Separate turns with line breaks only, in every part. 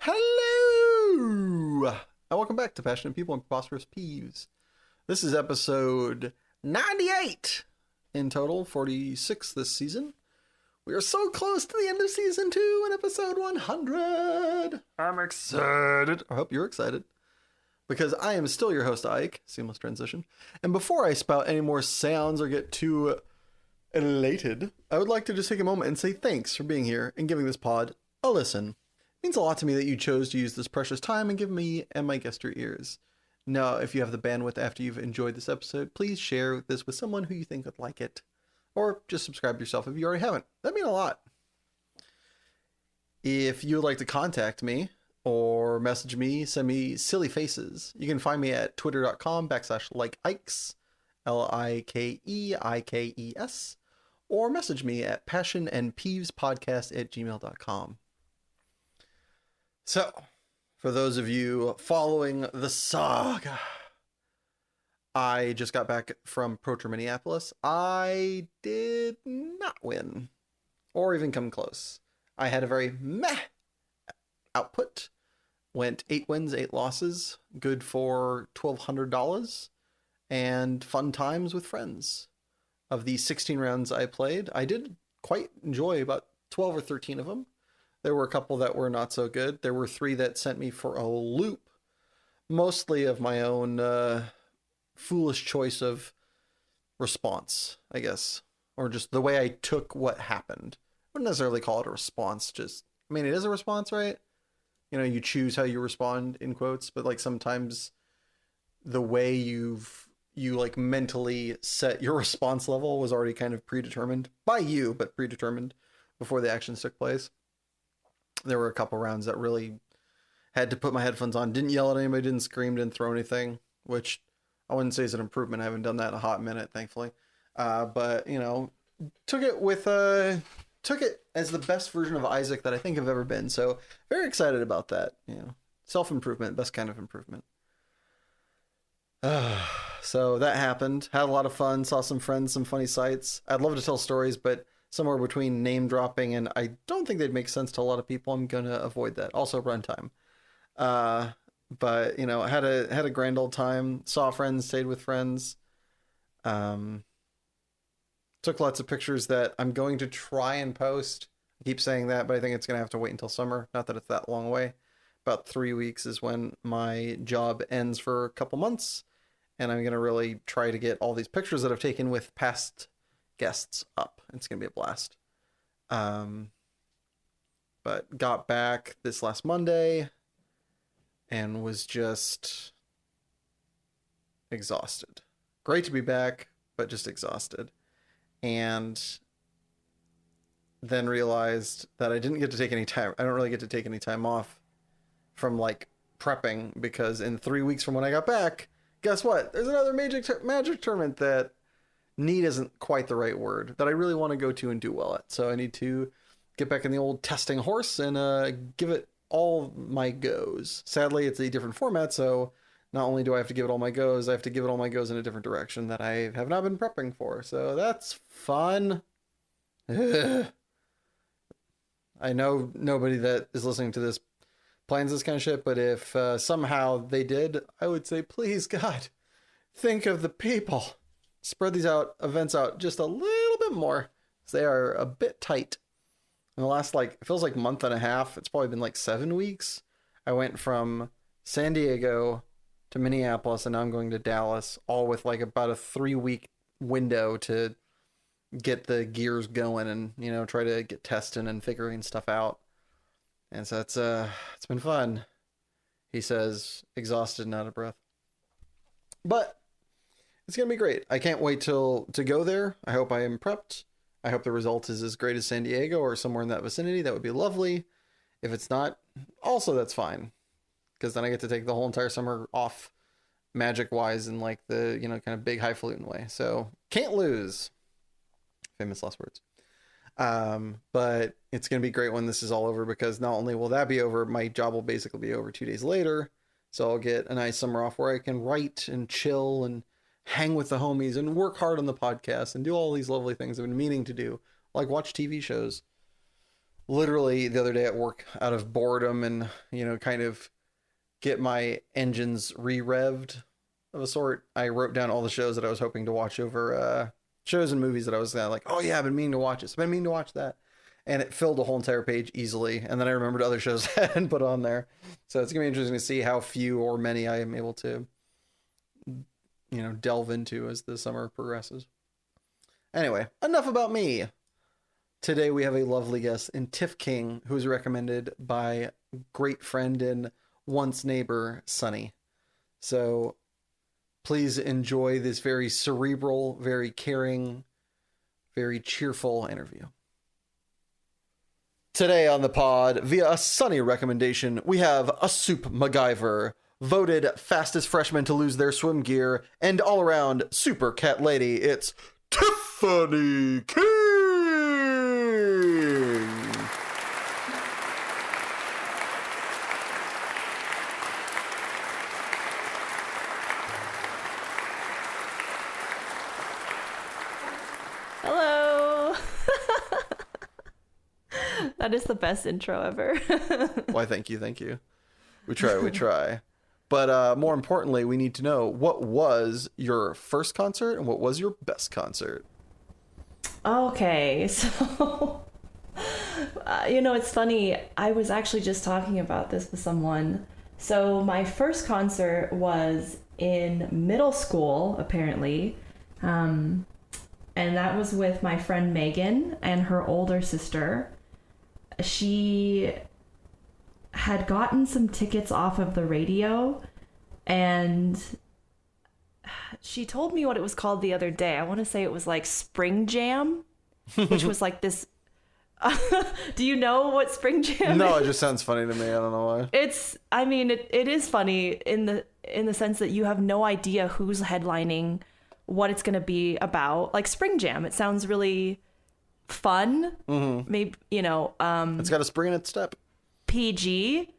Hello! And welcome back to Passionate People and Preposterous Peeves. This is episode 98 in total, 46 this season. We are so close to the end of season 2 and episode 100. I'm excited. I hope you're excited. Because I am still your host, Ike. Seamless transition. And before I spout any more sounds or get too elated, I would like to just take a moment and say thanks for being here and giving this pod a listen. It means a lot to me that you chose to use this precious time and give me and my guest your ears. Now, if you have the bandwidth after you've enjoyed this episode, please share this with someone who you think would like it. Or just subscribe yourself if you already haven't. That'd mean a lot. If you would like to contact me or message me, send me silly faces, you can find me at twitter.com/likeikes, LIKEIKES, or message me at passionandpeevespodcast@gmail.com. So, for those of you following the saga, I just got back from Proto Minneapolis. I did not win, or even come close. I had a very meh output. Went 8 wins, 8 losses, good for $1,200, and fun times with friends. Of the 16 rounds I played, I did quite enjoy about 12 or 13 of them. There were a couple that were not so good. There were 3 that sent me for a loop, mostly of my own foolish choice of response, I guess, or just the way I took what happened. I wouldn't necessarily call it a response, just, I mean, it is a response, right? You know, you choose how you respond, in quotes, but like sometimes the way you like mentally set your response level was already kind of predetermined by you, but predetermined before the actions took place. There were a couple rounds that really had to put my headphones on, didn't yell at anybody, didn't scream, didn't throw anything, which I wouldn't say is an improvement. I haven't done that in a hot minute, thankfully. But, you know, took it as the best version of Isaac that I think I've ever been. So very excited about that. You know, self-improvement, best kind of improvement. So that happened. Had a lot of fun. Saw some friends, some funny sights. I'd love to tell stories, but somewhere between name dropping and I don't think they'd make sense to a lot of people. I'm going to avoid that. Also runtime. But, you know, had a grand old time. Saw friends, stayed with friends. Took lots of pictures that I'm going to try and post. I keep saying that, but I think it's going to have to wait until summer. Not that it's that long away. About 3 weeks is when my job ends for a couple months. And I'm going to really try to get all these pictures that I've taken with past guests up. It's going to be a blast. But got back this last Monday and was just exhausted. Great to be back, but just exhausted. And then realized that I didn't get to take any time. I don't really get to take any time off from like prepping, because in 3 weeks from when I got back, guess what? There's another magic tournament that need isn't quite the right word, that I really want to go to and do well at. So I need to get back in the old testing horse and give it all my goes. Sadly, it's a different format, so not only do I have to give it all my goes, I have to give it all my goes in a different direction that I have not been prepping for. So that's fun. I know nobody that is listening to this plans this kind of shit, but if somehow they did, I would say, please, God, think of the people. Spread these events out just a little bit more. They are a bit tight. In the last, like, it feels like month and a half, it's probably been like 7 weeks. I went from San Diego to Minneapolis, and now I'm going to Dallas, all with like about a 3-week window to get the gears going and, you know, try to get testing and figuring stuff out. And so it's been fun. He says, exhausted and out of breath. But it's going to be great. I can't wait to go there. I hope I am prepped. I hope the result is as great as San Diego or somewhere in that vicinity. That would be lovely. If it's not, also that's fine. Because then I get to take the whole entire summer off magic-wise in like the, you know, kind of big highfalutin way. So can't lose. Famous last words. But it's going to be great when this is all over, because not only will that be over, my job will basically be over 2 days later. So I'll get a nice summer off where I can write and chill and hang with the homies and work hard on the podcast and do all these lovely things I've been meaning to do, like watch TV shows. literally the other day at work, out of boredom and, kind of get my engines re-revved of a sort, I wrote down all the shows that I was hoping to watch over, shows and movies that I was like, oh yeah, I've been meaning to watch this. I've been meaning to watch that. And it filled a whole entire page easily. And then I remembered other shows I hadn't put on there. So it's going to be interesting to see how few or many I am able to, delve into as the summer progresses. Anyway, enough about me. Today we have a lovely guest in TIFF King, who was recommended by great friend and once neighbor, Sunny. So please enjoy this very cerebral, very caring, very cheerful interview. Today on the pod, via a Sunny recommendation, we have a Soup MacGyver, voted fastest freshman to lose their swim gear, and all-around super cat lady. It's Tiffany King!
Hello! That is the best intro ever.
Why, thank you. We try. But more importantly, we need to know, what was your first concert and what was your best concert?
Okay, so, it's funny. I was actually just talking about this with someone. So my first concert was in middle school, apparently. And that was with my friend Megan and her older sister. She had gotten some tickets off of the radio, and she told me what it was called the other day. I want to say it was like Spring Jam, which was like this. Do you know what Spring Jam
No,
is?
it just sounds funny to me. I don't know why.
It is funny in the sense that you have no idea who's headlining, what it's going to be about. Like Spring Jam, it sounds really fun. Mm-hmm. Maybe,
it's got a spring in its step.
PG.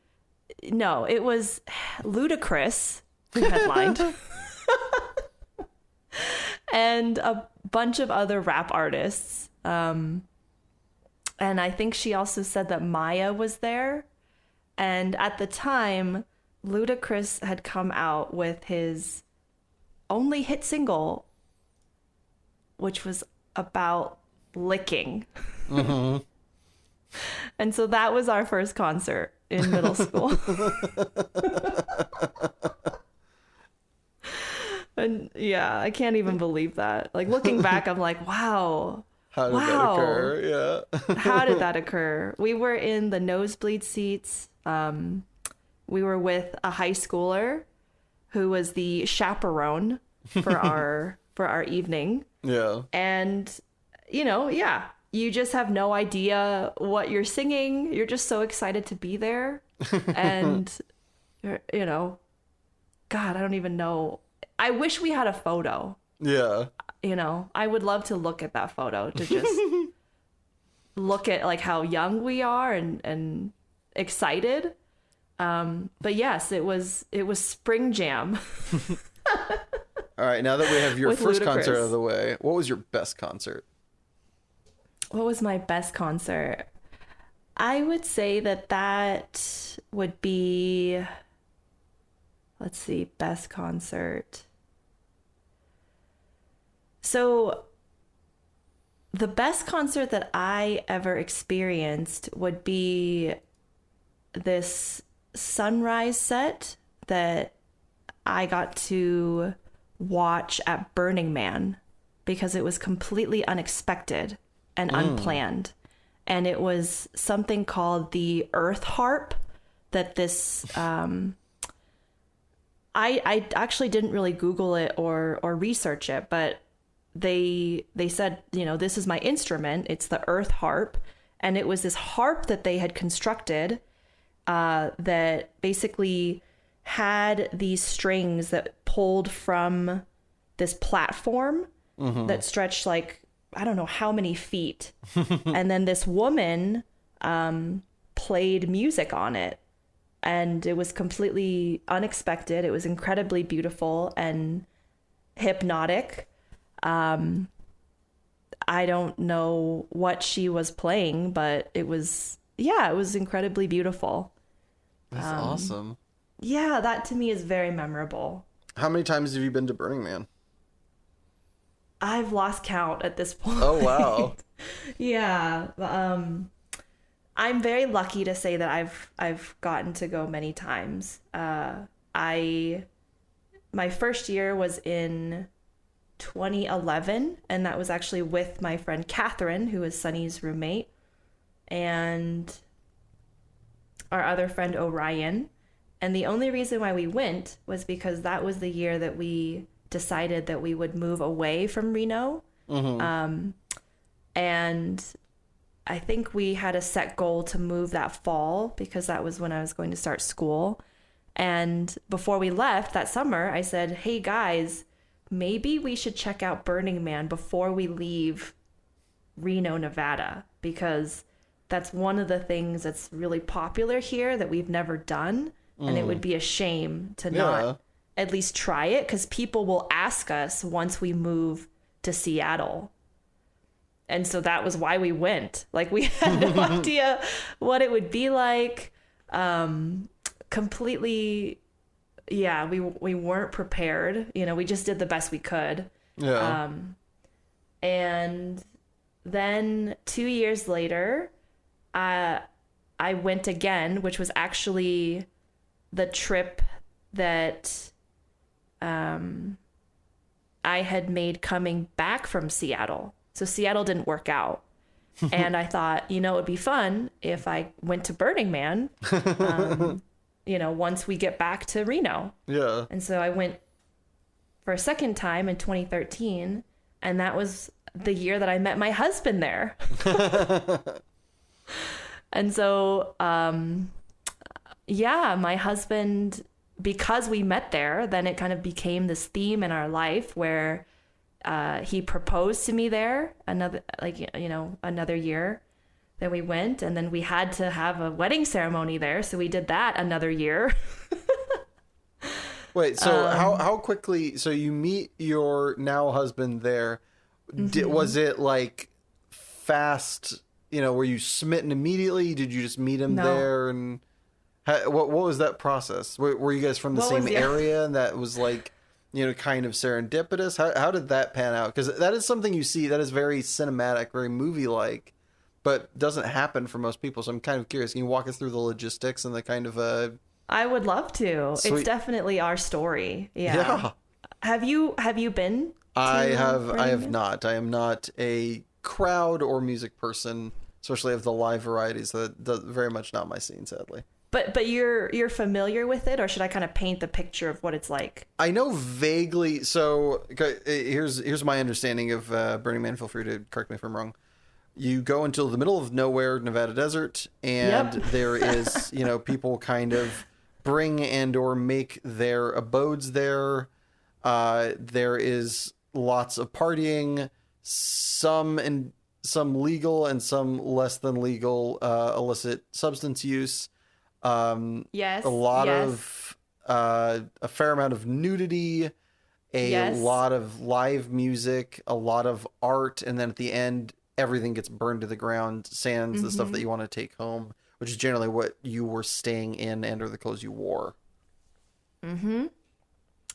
No, it was Ludacris who headlined. And a bunch of other rap artists. And I think she also said that Maya was there. And at the time, Ludacris had come out with his only hit single, which was about licking. Mm-hmm. And so that was our first concert in middle school. And yeah, I can't even believe that. Like looking back, I'm like, wow.
How did that occur? Yeah.
How did that occur? We were in the nosebleed seats. We were with a high schooler who was the chaperone for our evening.
Yeah.
And you just have no idea what you're singing. You're just so excited to be there. And, God, I don't even know. I wish we had a photo.
Yeah.
I would love to look at that photo to just look at like how young we are and excited. But yes, it was Spring Jam.
All right. Now that we have your first
Ludacris.
concert out of the way, what was your best concert?
What was my best concert? I would say that would be, let's see, best concert. So the best concert that I ever experienced would be this sunrise set that I got to watch at Burning Man because it was completely unexpected and unplanned. And it was something called the Earth Harp that this, I actually didn't really Google it or research it, but they said, this is my instrument. It's the Earth Harp. And it was this harp that they had constructed that basically had these strings that pulled from this platform that stretched like, I don't know how many feet. And then this woman played music on it. And it was completely unexpected. It was incredibly beautiful and hypnotic. I don't know what she was playing, but it was yeah, it was incredibly beautiful.
That's awesome.
Yeah, that to me is very memorable.
How many times have you been to Burning Man?
I've lost count at this point.
Oh, wow.
Yeah. I'm very lucky to say that I've gotten to go many times. I my first year was in 2011, and that was actually with my friend Catherine, who is Sunny's roommate, and our other friend Orion. And the only reason why we went was because that was the year that we decided that we would move away from Reno. And I think we had a set goal to move that fall because that was when I was going to start school. And before we left that summer, I said, hey guys, maybe we should check out Burning Man before we leave Reno, Nevada, because that's one of the things that's really popular here that we've never done. And it would be a shame to not at least try it, because people will ask us once we move to Seattle. And so that was why we went. Like, we had no idea what it would be like. Completely, yeah, we weren't prepared. You know, we just did the best we could.
Yeah.
And then 2 years later, I went again, which was actually the trip that I had made coming back from Seattle. So Seattle didn't work out. And I thought, you know, it'd be fun if I went to Burning Man, you know, once we get back to Reno.
Yeah.
And so I went for a second time in 2013. And that was the year that I met my husband there. And so, yeah, my husband, because we met there, then it kind of became this theme in our life where he proposed to me there another year that we went, and then we had to have a wedding ceremony there, so we did that another year.
Wait, so how quickly, so you meet your now husband there, was it like fast, you know, were you smitten immediately? Did you just meet him there? And what was that process? Were you guys from the same area, and that was like, you know, kind of serendipitous? How did that pan out? Because that is something you see that is very cinematic, very movie-like, but doesn't happen for most people. So I'm kind of curious. Can you walk us through the logistics and the kind of
I would love to. Sweet. It's definitely our story. Yeah. Have you been?
I have not. I am not a crowd or music person, especially of the live varieties. That's very much not my scene, sadly.
But you're familiar with it, or should I kind of paint the picture of what it's like?
I know vaguely. So here's my understanding of Burning Man. Feel free to correct me if I'm wrong. You go into the middle of nowhere, Nevada desert, and there is, you know, people kind of bring and or make their abodes there. There is lots of partying, some legal and some less than legal illicit substance use.
Yes.
A lot of a fair amount of nudity, a lot of live music, a lot of art, and then at the end everything gets burned to the ground, sans the stuff that you want to take home, which is generally what you were staying in and or the clothes you wore.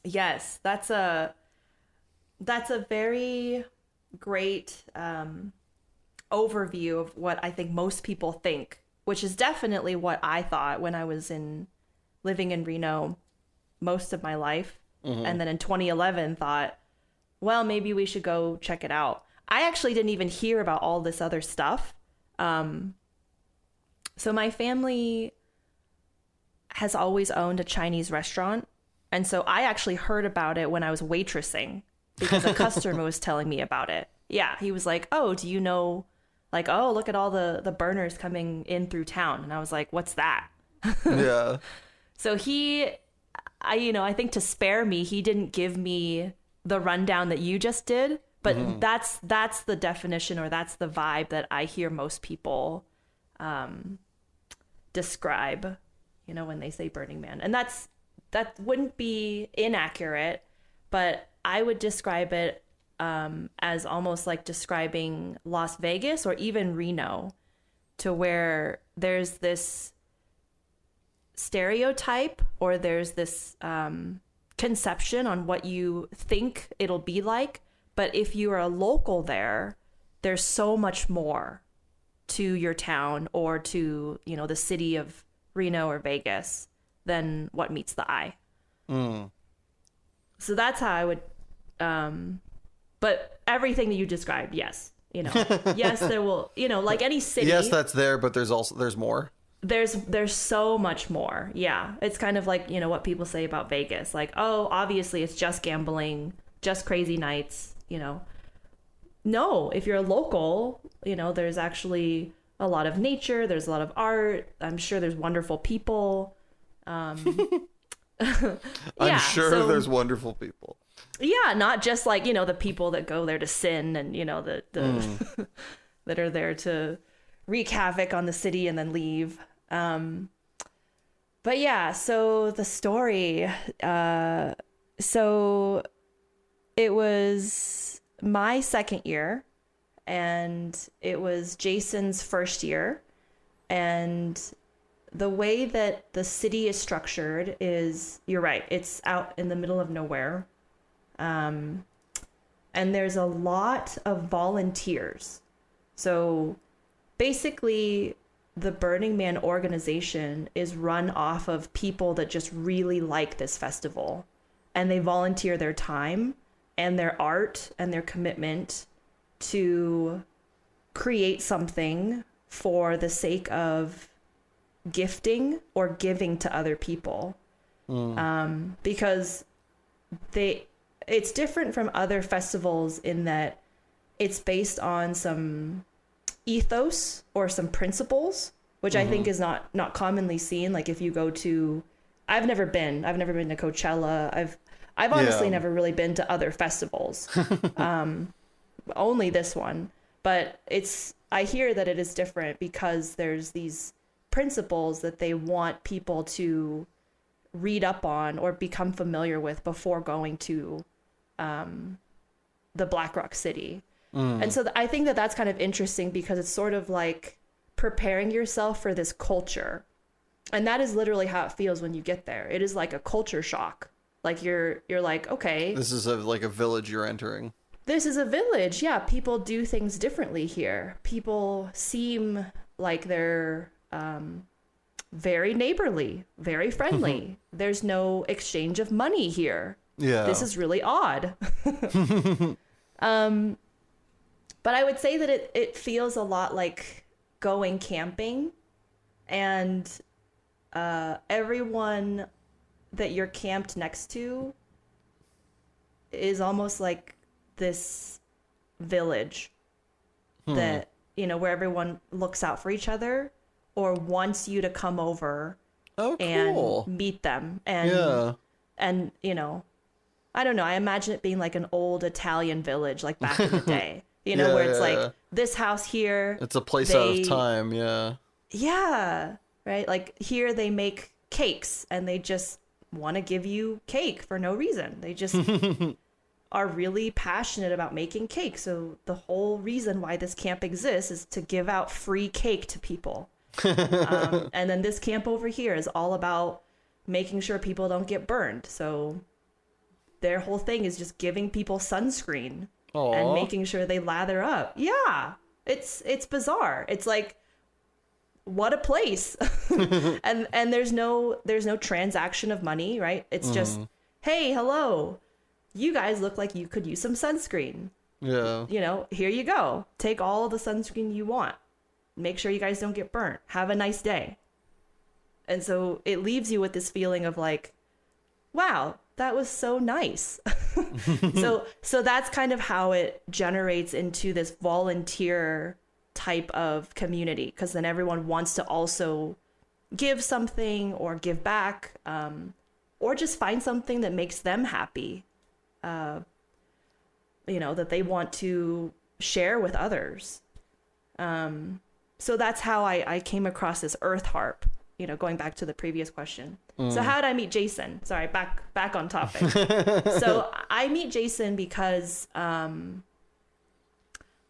Yes, that's a very great overview of what I think most people think, which is definitely what I thought when I was living in Reno most of my life. And then in 2011 thought, well, maybe we should go check it out. I actually didn't even hear about all this other stuff. So my family has always owned a Chinese restaurant. And so I actually heard about it when I was waitressing because a customer was telling me about it. Yeah, he was like, oh, do you know, like, oh, look at all the burners coming in through town. And I was like, what's that?
Yeah.
So I think to spare me, he didn't give me the rundown that you just did. But that's the definition, or that's the vibe that I hear most people describe, you know, when they say Burning Man. And that wouldn't be inaccurate, but I would describe it as almost like describing Las Vegas or even Reno to where there's this stereotype or there's this conception on what you think it'll be like. But if you are a local there, there's so much more to your town or to, you know, the city of Reno or Vegas than what meets the eye. So that's how I would, but everything that you described, yes, you know, yes, there will, you know, like any city.
Yes, that's there, but there's more.
There's so much more. Yeah. It's kind of like, you know, what people say about Vegas. Like, oh, obviously it's just gambling, just crazy nights, you know. No, if you're a local, you know, there's actually a lot of nature. There's a lot of art. I'm sure there's wonderful people.
I'm sure there's wonderful people.
Yeah, not just like, you know, the people that go there to sin and, you know, the that are there to wreak havoc on the city and then leave. But yeah, so the story, so it was my second year and it was Jason's first year. And the way that the city is structured is, you're right, it's out in the middle of nowhere. And there's a lot of volunteers. So basically, the Burning Man organization is run off of people that just really like this festival. And they volunteer their time and their art and their commitment to create something for the sake of gifting or giving to other people. Because it's different from other festivals in that it's based on some ethos or some principles, which I think is not commonly seen. Like if you go to, I've never been to Coachella. I've honestly never really been to other festivals. Only this one, but I hear that it is different because there's these principles that they want people to read up on or become familiar with before going to the Black Rock City. And so I think that that's kind of interesting because it's sort of like preparing yourself for this culture. And that is literally how it feels when you get there. It is like a culture shock. Like you're like, okay,
this is like a village you're entering.
This is a village. Yeah. People do things differently here. People seem like they're very neighborly, very friendly. There's no exchange of money here. Yeah. This is really odd. But I would say that it feels a lot like going camping, and everyone that you're camped next to is almost like this village that, you know, where everyone looks out for each other or wants you to come over and meet them. And, you know, I don't know. I imagine it being like an old Italian village, like back in the day, you know, where it's like this house here.
It's a place out of time. Yeah.
Yeah. Right. Like here they make cakes and they just want to give you cake for no reason. They just are really passionate about making cake. So the whole reason why this camp exists is to give out free cake to people. And then this camp over here is all about making sure people don't get burned. So their whole thing is just giving people sunscreen and making sure they lather up. Yeah, it's bizarre. It's like, what a place. and there's no transaction of money, right? It's just, hey, hello, you guys look like you could use some sunscreen. Yeah. You know, here you go. Take all of the sunscreen you want. Make sure you guys don't get burnt. Have a nice day. And so it leaves you with this feeling of like, wow, that was so nice. So that's kind of how it generates into this volunteer type of community, because then everyone wants to also give something or give back, or just find something that makes them happy, you know, that they want to share with others. So that's how I came across this earth harp, you know, going back to the previous question. So how did I meet Jason? Sorry, back on topic. So I meet Jason because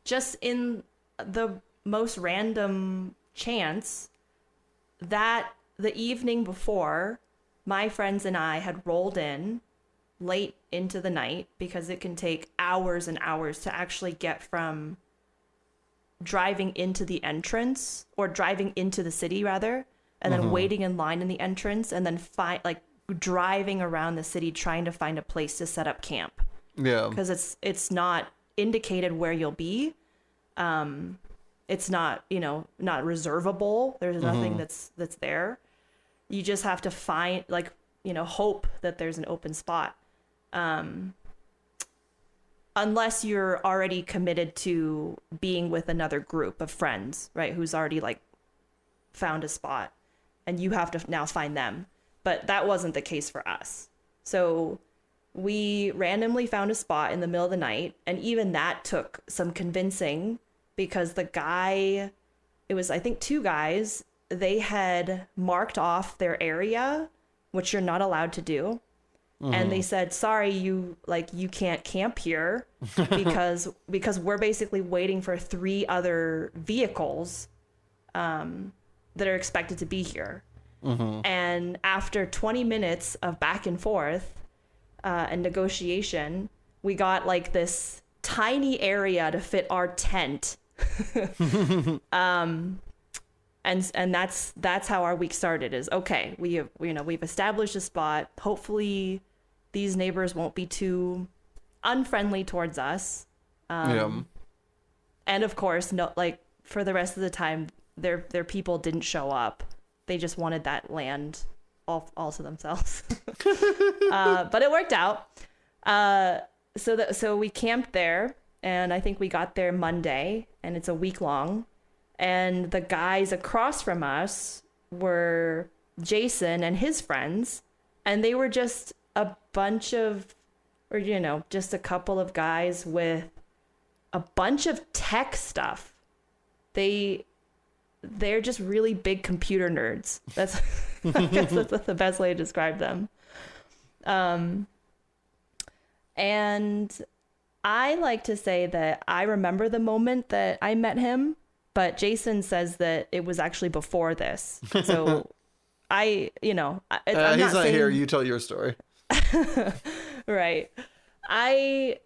just in the most random chance that the evening before, my friends and I had rolled in late into the night, because it can take hours and hours to actually get from driving into the entrance, or driving into the city rather, and then waiting in line in the entrance, and then driving around the city trying to find a place to set up camp.
Yeah.
Because it's not indicated where you'll be. It's not, not reservable. There's nothing that's there. You just have to find, hope that there's an open spot. Unless you're already committed to being with another group of friends, right? Who's already found a spot, and you have to now find them. But that wasn't the case for us. So we randomly found a spot in the middle of the night, and even that took some convincing, because it was, I think, 2 guys, they had marked off their area, which you're not allowed to do. And they said, sorry, you can't camp here because we're basically waiting for 3 other vehicles that are expected to be here. And after 20 minutes of back and forth and negotiation, we got this tiny area to fit our tent. And that's how our week started. Is okay, we've established a spot. Hopefully these neighbors won't be too unfriendly towards us. And of course, no, for the rest of the time, their people didn't show up. They just wanted that land all to themselves. But it worked out. So we camped there, and I think we got there Monday, and it's a week long. And the guys across from us were Jason and his friends, and they were just a bunch of, just a couple of guys with a bunch of tech stuff. They're just really big computer nerds. I guess that's the best way to describe them. And I like to say that I remember the moment that I met him, but Jason says that it was actually before this. So I'm
he's
not
saying, here. You tell your story.
Right. I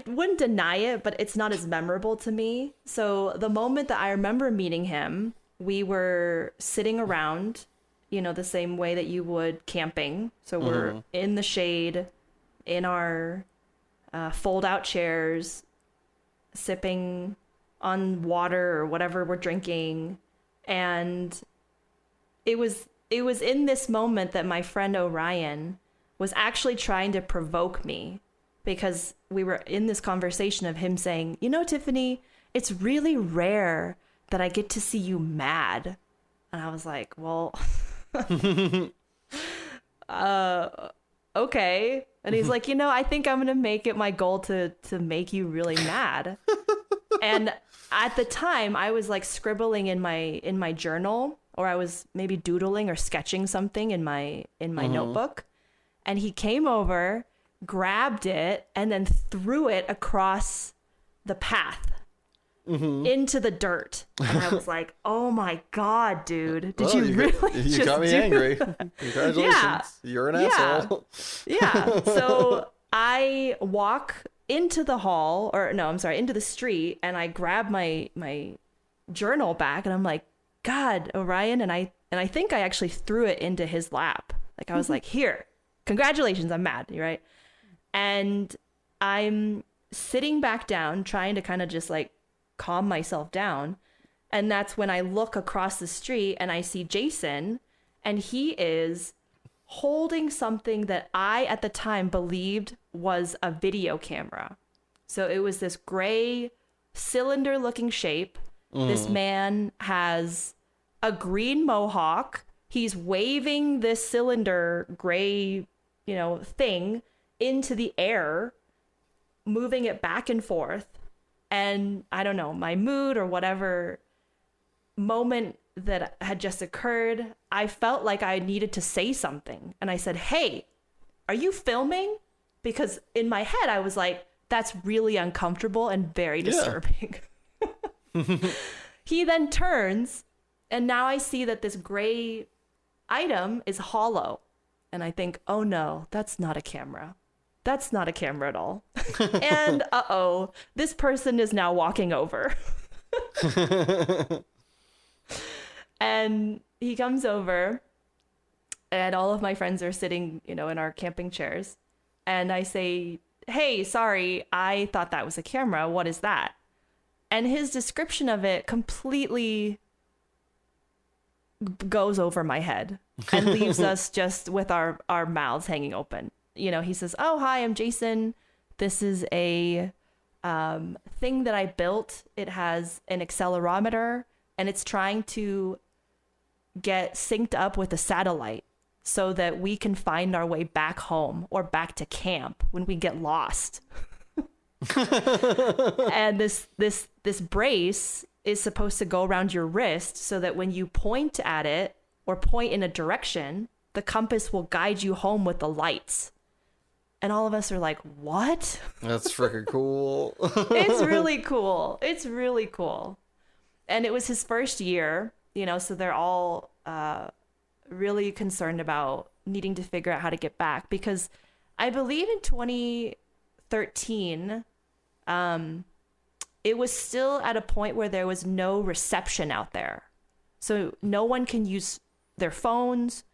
wouldn't deny it, but it's not as memorable to me. So the moment that I remember meeting him, we were sitting around, the same way that you would camping. So we're in the shade, in our fold-out chairs, sipping on water or whatever we're drinking. And it was in this moment that my friend Orion was actually trying to provoke me, because we were in this conversation of him saying, Tiffany, it's really rare that I get to see you mad. And I was like, well, okay. And he's like, I think I'm going to make it my goal to make you really mad. And at the time I was scribbling in my journal, or I was maybe doodling or sketching something in my notebook. And he came over, grabbed it, and then threw it across the path into the dirt. And I was like, oh my God, dude. Did you really
you
just
got me
do
angry.
that?
Congratulations.
Yeah.
You're an asshole.
Yeah. So I walk into the hall, into the street, and I grab my journal back, and I'm like, God, Orion. And I think I actually threw it into his lap. I was like, here. Congratulations, I'm mad, right? And I'm sitting back down, trying to kind of just calm myself down. And that's when I look across the street and I see Jason, and he is holding something that I, at the time, believed was a video camera. So it was this gray cylinder looking shape. This man has a green mohawk. He's waving this cylinder gray thing into the air, moving it back and forth. And I don't know, my mood or whatever moment that had just occurred, I felt like I needed to say something. And I said, hey, are you filming? Because in my head, I was like, that's really uncomfortable and very disturbing. He then turns And now I see that this gray item is hollow. And I think, oh no, that's not a camera. That's not a camera at all. And uh-oh, this person is now walking over. And he comes over, and all of my friends are sitting, in our camping chairs. And I say, hey, sorry, I thought that was a camera. What is that? And his description of it completely goes over my head and leaves us just with our mouths hanging open. He says, oh, hi, I'm Jason. This is a thing that I built. It has an accelerometer, and it's trying to get synced up with a satellite so that we can find our way back home or back to camp when we get lost. And this brace is supposed to go around your wrist so that when you point at it or point in a direction, the compass will guide you home with the lights. And all of us are like, what?
That's freaking cool.
It's really cool. It's really cool. And it was his first year, so they're all really concerned about needing to figure out how to get back, because I believe in 2013, it was still at a point where there was no reception out there. So no one can use their phones.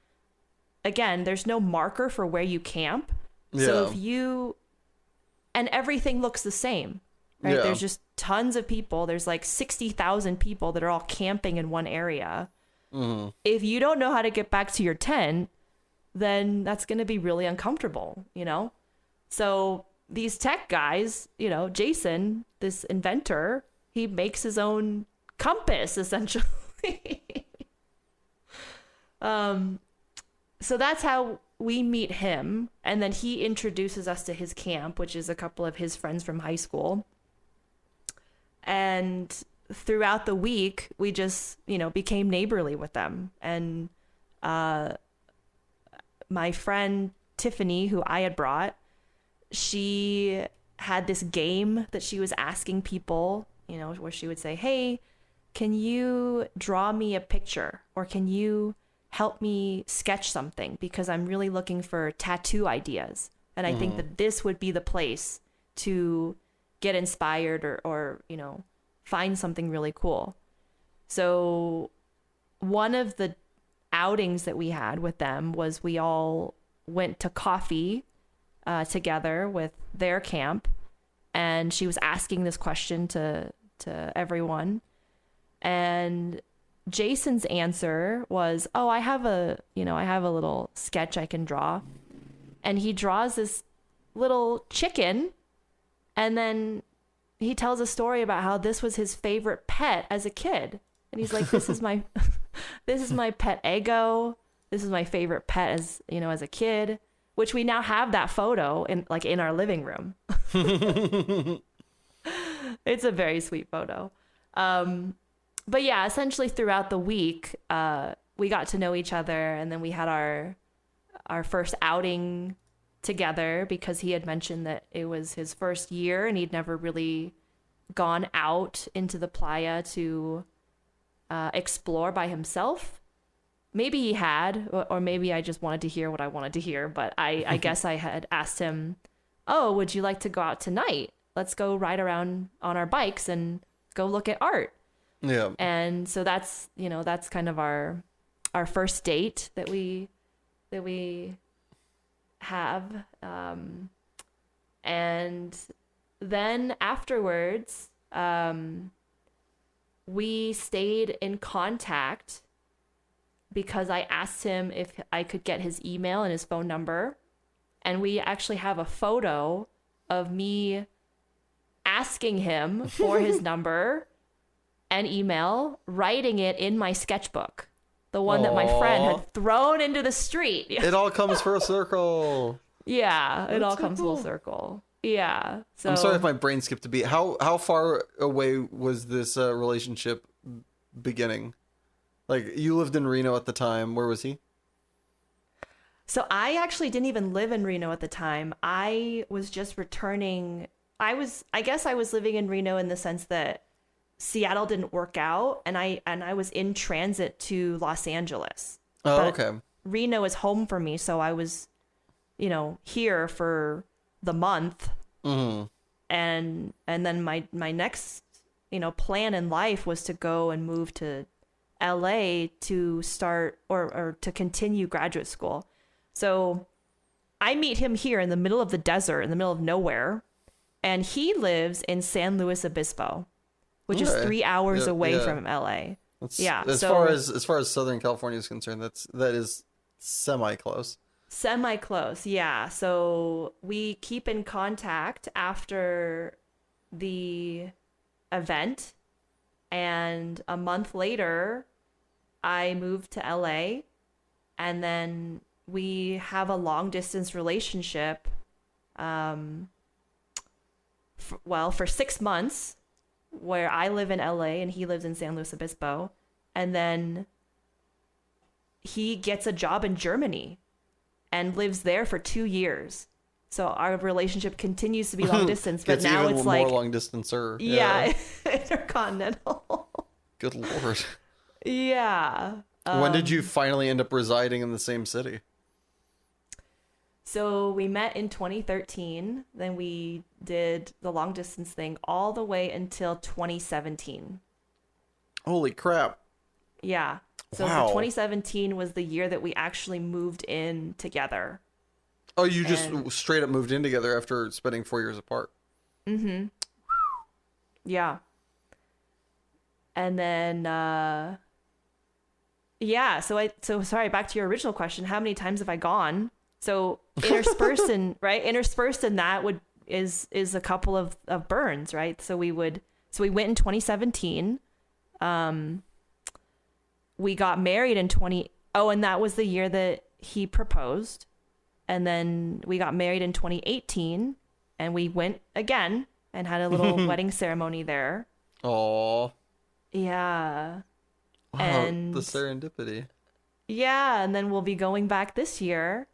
Again, there's no marker for where you camp.
Yeah.
So and everything looks the same, right?
Yeah.
There's just tons of people. There's like 60,000 people that are all camping in one area. Mm-hmm. If you don't know how to get back to your tent, then that's going to be really uncomfortable, So these tech guys, Jason, this inventor, he makes his own compass, essentially. So that's how we meet him. And then he introduces us to his camp, which is a couple of his friends from high school. And throughout the week, we just, became neighborly with them. And my friend Tiffany, who I had brought, she had this game that she was asking people, where she would say, hey, can you draw me a picture? Or can you help me sketch something? Because I'm really looking for tattoo ideas. And I think that this would be the place to get inspired or find something really cool. So one of the outings that we had with them was we all went to coffee together with their camp, and she was asking this question to everyone, and Jason's answer was, oh, I have a little sketch I can draw. And he draws this little chicken, and then he tells a story about how this was his favorite pet as a kid. And he's like, this is my pet Eggo. This is my favorite pet as a kid, which we now have that photo in our living room. It's a very sweet photo. But yeah, essentially throughout the week, we got to know each other, and then we had our first outing together because he had mentioned that it was his first year and he'd never really gone out into the playa to explore by himself. Maybe he had, or maybe I just wanted to hear what I wanted to hear, but I guess I had asked him, oh, would you like to go out tonight? Let's go ride around on our bikes and go look at art.
Yeah.
And so that's kind of our first date that we have. And then afterwards, we stayed in contact because I asked him if I could get his email and his phone number. And we actually have a photo of me asking him for his number and email, writing it in my sketchbook, the one that my friend had thrown into the street.
It all comes full circle.
Yeah, it all comes full circle. Yeah. So
I'm sorry if my brain skipped a beat. How far away was this relationship beginning? Like, you lived in Reno at the time. Where was he?
So I actually didn't even live in Reno at the time. I was just returning. I guess I was living in Reno in the sense that Seattle didn't work out, and I was in transit to Los Angeles.
Oh,
But
okay.
Reno is home for me, so I was, here for the month,
Mm-hmm.
and then my next, plan in life was to go and move to LA to start or to continue graduate school. So I meet him here in the middle of the desert, in the middle of nowhere, and he lives in San Luis Obispo, which is
Okay.
3 hours
Yeah,
away
yeah.
from LA.
That's,
Yeah.
as
So
far as Southern California is concerned, that is semi close.
semi close. Yeah. So we keep in contact after the event. And a month later, I moved to LA. And then we have a long distance relationship. For 6 months, where I live in LA and he lives in San Luis Obispo. And then he gets a job in Germany and lives there for 2 years. So our relationship continues to be long distance, but
Gets
now
even
it's
more
like,
long distancer.
yeah, intercontinental.
Good Lord.
Yeah.
When did you finally end up residing in the same city?
So we met in 2013. Then we did the long distance thing all the way until 2017.
Holy crap.
Yeah. So
Wow.
2017 was the year that we actually moved in together.
Oh, you just
And-
straight up moved in together after spending 4 years apart.
Mm-hmm. Yeah. And then yeah, so sorry, back to your original question, how many times have I gone? So interspersed in that is a couple of burns, right? So we went in 2017. We got married in and that was the year that he proposed. And then we got married in 2018, and we went again and had a little wedding ceremony there.
Aw.
Yeah.
Wow,
And
the serendipity.
yeah, and then we'll be going back this year,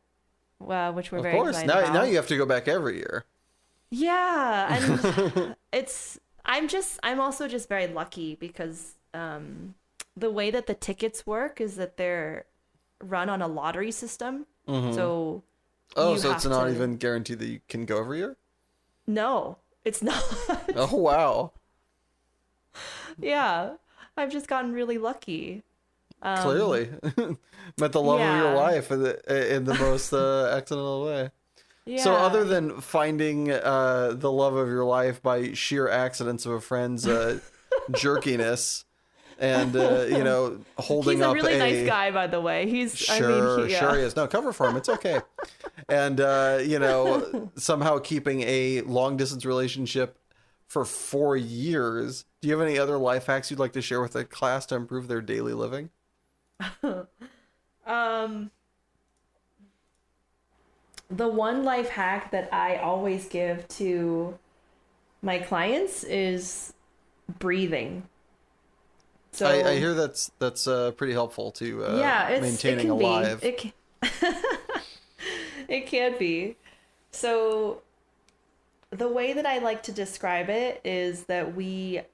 which we're
Of
very
course.
excited
Now
about.
you have to go back every year.
Yeah, and I'm also just very lucky because the way that the tickets work is that they're run on a lottery system.
Mhm.
So
Oh,
you
so it's
have
not
to-
even guaranteed that you can go every year?
No, it's not.
Oh, wow.
Yeah, I've just gotten really lucky.
Clearly. Met the love of your
yeah.
life in the most accidental way.
Yeah.
So other than finding the love of your life by sheer accidents of a friend's jerkiness and, holding
he's a
up
really nice guy, by the way.
Sure,
yeah.
sure he is. No, cover for him. It's okay. And, somehow keeping a long distance relationship for 4 years. Do you have any other life hacks you'd like to share with the class to improve their daily living?
The one life hack that I always give to my clients is breathing. So
I hear that's pretty helpful to maintaining
it can
alive.
Be. It can be. So the way that I like to describe it is that when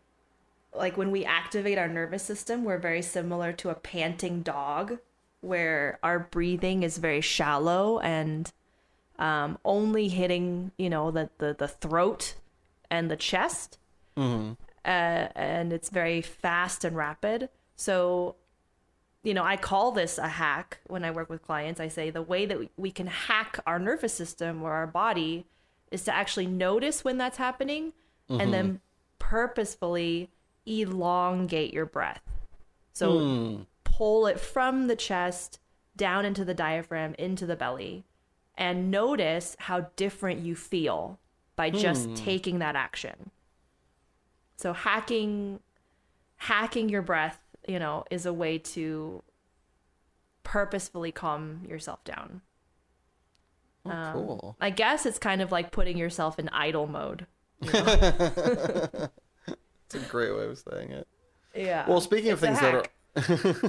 we activate our nervous system, we're very similar to a panting dog, where our breathing is very shallow and only hitting, the throat and the chest.
Mm-hmm.
And it's very fast and rapid. So, I call this a hack when I work with clients. I say the way that we can hack our nervous system or our body is to actually notice when that's happening and then purposefully elongate your breath. So pull it from the chest down into the diaphragm, into the belly, and notice how different you feel by just taking that action. So hacking your breath, is a way to purposefully calm yourself down.
Oh, cool.
I guess it's kind of like putting yourself in idle mode.
It's a great way of saying it.
Yeah.
Well, speaking of
It's a
things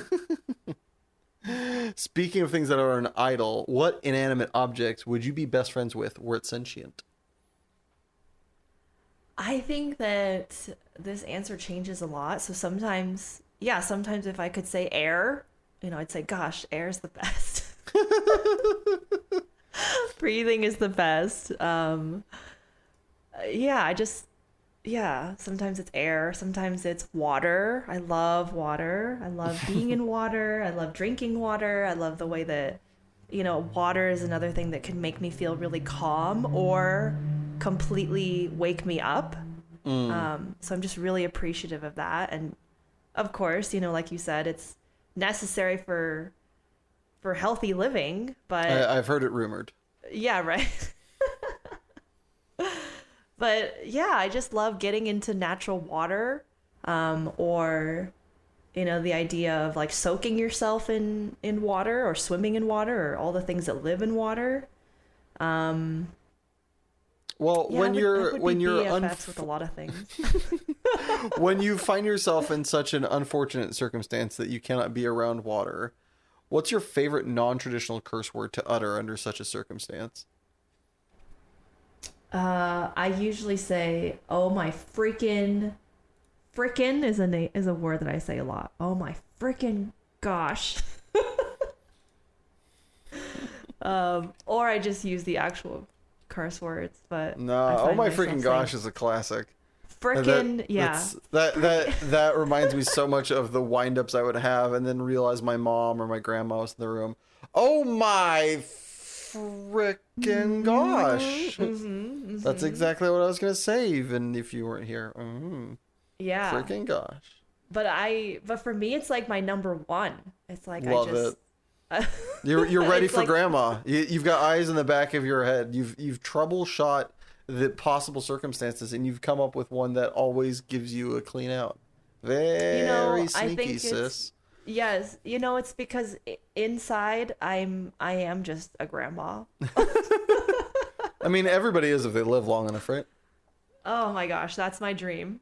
hack.
speaking of things that are an idol, what inanimate object would you be best friends with were it sentient?
I think that this answer changes a lot. So sometimes, yeah, sometimes if I could say air, I'd say, gosh, air's the best. Breathing is the best. Yeah, yeah, sometimes it's air, sometimes it's water. I love water. I love being in water. I love drinking water. I love the way that, water is another thing that can make me feel really calm or completely wake me up. So I'm just really appreciative of that. And of course, like you said, it's necessary for healthy living, but
I've heard it rumored.
yeah, right. But yeah, I just love getting into natural water, or the idea of like soaking yourself in water or swimming in water or all the things that live in water.
Well,
Yeah,
when
I would be
you're
BFFs with a lot of things.
when you find yourself in such an unfortunate circumstance that you cannot be around water, what's your favorite non-traditional curse word to utter under such a circumstance?
I usually say, "Oh my freaking, frickin' is a word that I say a lot. Oh my freaking gosh." Or I just use the actual curse words, but
No,
I
oh
find
my
myself
freaking
saying
gosh is a classic.
frickin', yeah.
That reminds me so much of the wind-ups I would have, and then realize my mom or my grandma was in the room. Oh my frickin' gosh! That's exactly what I was gonna say, even if you weren't here.
Yeah.
Freaking gosh!
But for me, it's like my number one. It's like
Love
I just.
it. You're ready
It's
for
like,
grandma. You've got eyes in the back of your head. You've troubleshot the possible circumstances, and you've come up with one that always gives you a clean out. Very
I
sneaky,
think
sis.
yes, it's because inside I am just a grandma.
I mean, everybody is if they live long enough, right?
Oh my gosh, that's my dream.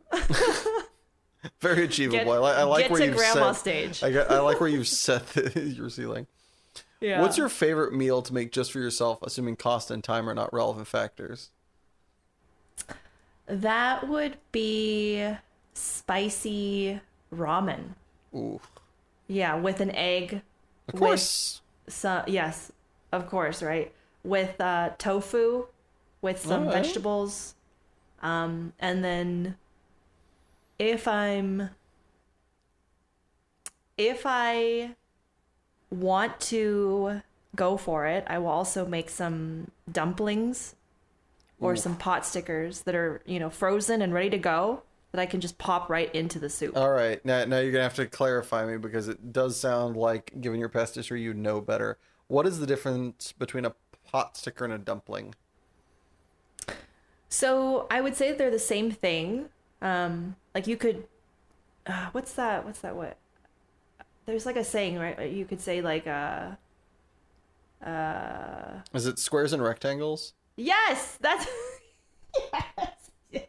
Very achievable. I like
get
where
to
you've
grandma
set.
stage.
I like where you've set your ceiling.
Yeah.
What's your favorite meal to make just for yourself, assuming cost and time are not relevant factors?
That would be spicy ramen.
Ooh,
Yeah, with an egg.
of course.
Yes, of course, right? With tofu, with some
All right.
vegetables, and then if I want to go for it, I will also make some dumplings or
Ooh.
some pot stickers that are, frozen and ready to go that I can just pop right into the soup.
All right, now you're gonna have to clarify me because it does sound like, given your past history, you know better. What is the difference between a pot sticker and a dumpling?
So I would say they're the same thing. Like you could, what's that? What? There's like a saying, right? You could say like,
Is it squares and rectangles?
yes, that's, yes.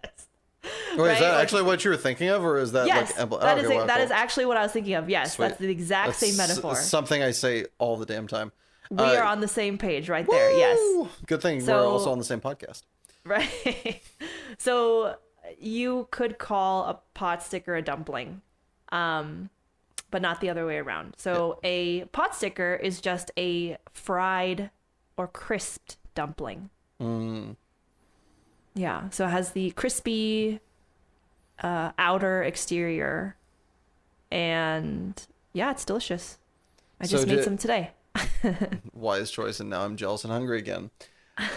Wait,
Right?
is that
Like,
actually what you were thinking of, or is that
yes,
like
that
okay,
is that is actually what I was thinking of. Yes,
Sweet.
that's the exact same metaphor.
Something I say all the damn time.
We are on the same page right there. Yes.
Woo! Good thing we're
So-
also on the same podcast.
Right. So you could call a pot sticker a dumpling, but not the other way around. So a pot sticker is just a fried or crisped dumpling. Yeah. So it has the crispy outer exterior, and yeah, it's delicious. I just made some today.
Wise choice, and now I'm jealous and hungry again.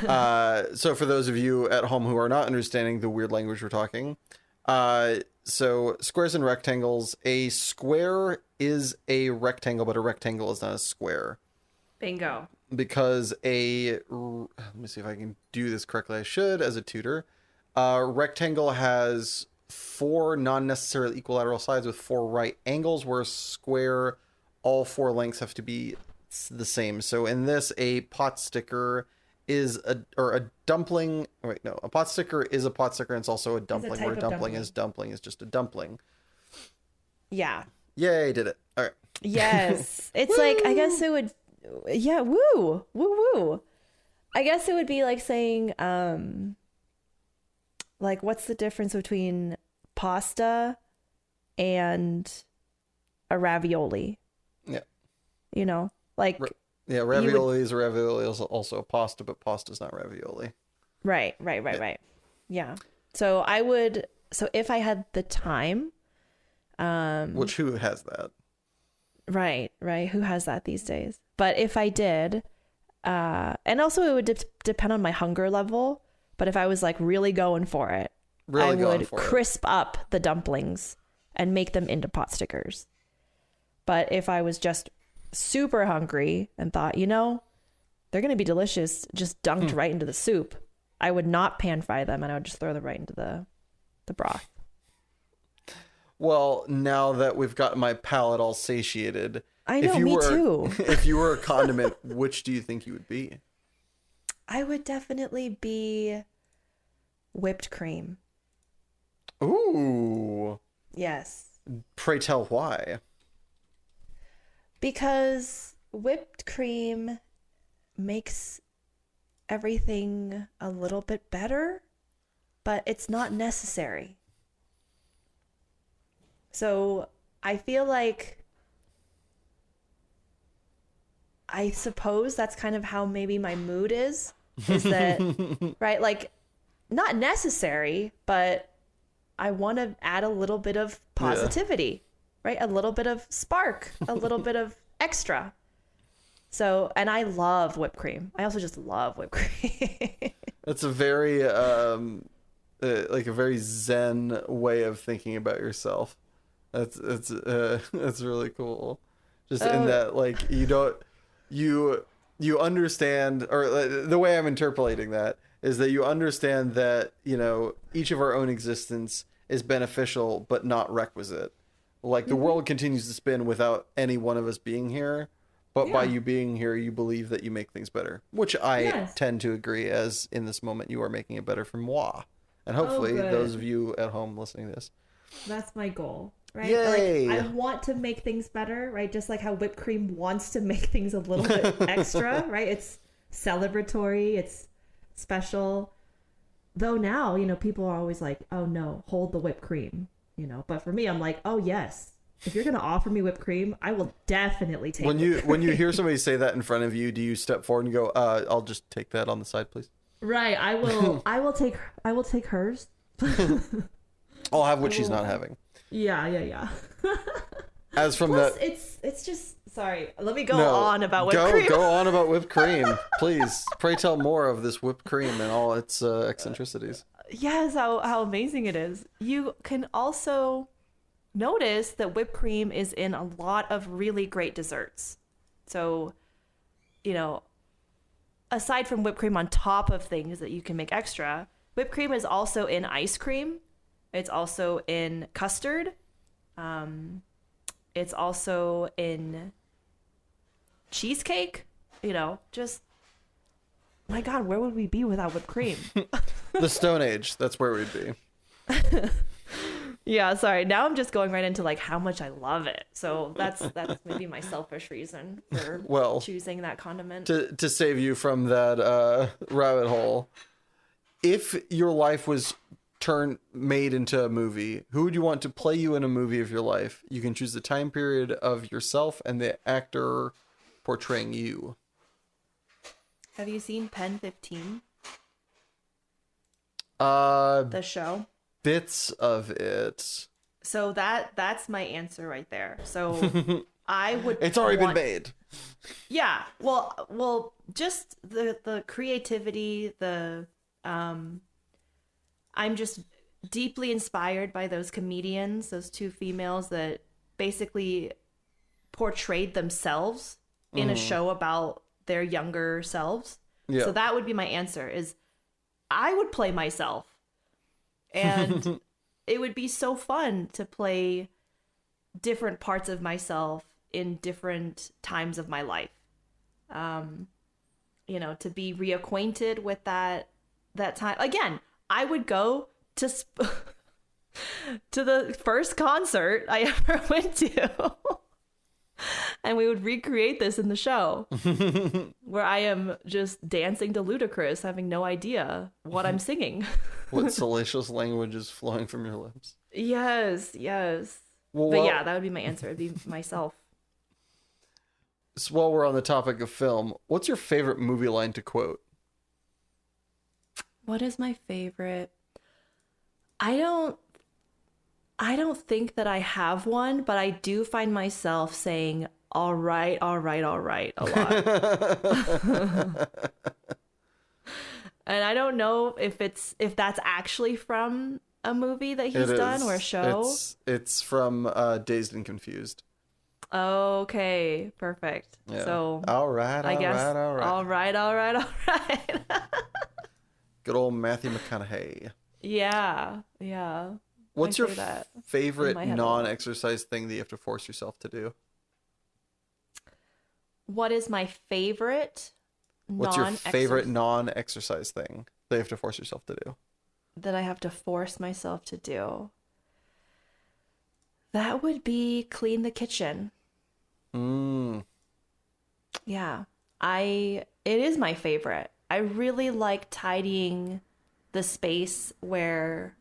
So for those of you at home who are not understanding the weird language we're talking, so squares and rectangles, a square is a rectangle, but a rectangle is not a square.
Bingo.
Because let me see if I can do this correctly. I should, as a tutor. Rectangle has 4 non-necessarily equilateral sides with 4 right angles, where a square, all 4 lengths have to be the same. So in this, a pot sticker is a dumpling. Wait, no, a pot sticker is a pot sticker, and it's also a dumpling.
type
Where a
of
dumpling is just a dumpling.
Yeah.
Yay, did it. All right.
Yes. It's like, I guess it would, yeah, woo, woo, woo. I guess it would be like saying, like, what's the difference between pasta and a ravioli?
Yeah.
You know, like,
yeah, ravioli is also a pasta, but pasta's not ravioli.
Right. Yeah. So if I had the time,
which who has that?
Right. Who has that these days? But if I did, and also it would depend on my hunger level. But if I was like really going for it, I would crisp up the dumplings and make them into pot stickers. But if I was just super hungry and thought, they're going to be delicious, just dunked right into the soup, I would not pan fry them, and I would just throw them right into the broth.
Well, now that we've got my palate all satiated,
I know, me too.
If you were a condiment, which do you think you would be?
I would definitely be whipped cream.
Ooh.
Yes.
Pray tell why.
Because whipped cream makes everything a little bit better, but it's not necessary. So I feel like, I suppose that's kind of how maybe my mood is that, right? Like, not necessary, but I want to add a little bit of positivity, right? A little bit of spark, a little bit of extra. So, and I love whipped cream. I also just love whipped cream.
That's a very, like a very zen way of thinking about yourself. That's really cool. Just in that, like, you understand, or the way I'm interpolating that is that you understand that, each of our own existence is beneficial, but not requisite. Like, the world continues to spin without any one of us being here. But by you being here, you believe that you make things better, which I tend to agree, as in this moment you are making it better for moi. And hopefully those of you at home listening to this.
That's my goal, right?
Yay!
Like, I want to make things better, right? Just like how whipped cream wants to make things a little bit extra, right? It's celebratory, it's special. Though now, people are always like, oh no, hold the whipped cream, But for me, I'm like, oh yes. If you're going to offer me whipped cream, I will definitely take it.
When you hear somebody say that in front of you, do you step forward and go, I'll just take that on the side, please?
Right. I will take hers.
I'll have what she's not having.
Yeah.
As from
Plus,
that,
it's just, sorry. Let me go on about whipped cream.
Go on about whipped cream, please. Pray tell more of this whipped cream and all its eccentricities.
Yes, how amazing it is. You can also notice that whipped cream is in a lot of really great desserts. So, aside from whipped cream on top of things that you can make extra, whipped cream is also in ice cream. It's also in custard. It's also in cheesecake. Just, my God, where would we be without whipped cream?
The Stone Age, that's where we'd be.
Yeah, sorry. Now I'm just going right into like how much I love it. So that's maybe my selfish reason for choosing that condiment.
To save you from that rabbit hole, if your life was made into a movie, who would you want to play you in a movie of your life? You can choose the time period of yourself and the actor portraying you.
Have you seen Pen 15?
The
show?
Bits of it.
So that's my answer right there. So I would.
It's already been made.
Yeah. Well, just the creativity, I'm just deeply inspired by those comedians, those two females that basically portrayed themselves in a show about their younger selves. Yeah. So that would be my answer, is I would play myself. And it would be so fun to play different parts of myself in different times of my life. To be reacquainted with that time. Again, I would go to the first concert I ever went to. And we would recreate this in the show where I am just dancing to Ludacris, having no idea what I'm singing.
What salacious language is flowing from your lips?
Yes, yes.
Well,
But yeah, that would be my answer. It'd be myself.
So while we're on the topic of film, what's your favorite movie line to quote?
What is my favorite? I don't think that I have one, but I do find myself saying all right, all right, all right a lot. And I don't know if that's actually from a movie that he's done or a show.
It's from Dazed and Confused.
Okay, perfect.
Yeah.
So
all right,
I guess
all right.
All right, all right, all right.
Good old Matthew McConaughey.
Yeah, yeah.
What's your favorite
in my head
non-exercise thing that you have to force yourself to do?
What is my favorite
What's your favorite non-exercise thing that you have to force yourself to do?
That I have to force myself to do? That would be clean the kitchen. Yeah. It is my favorite. I really like tidying the space where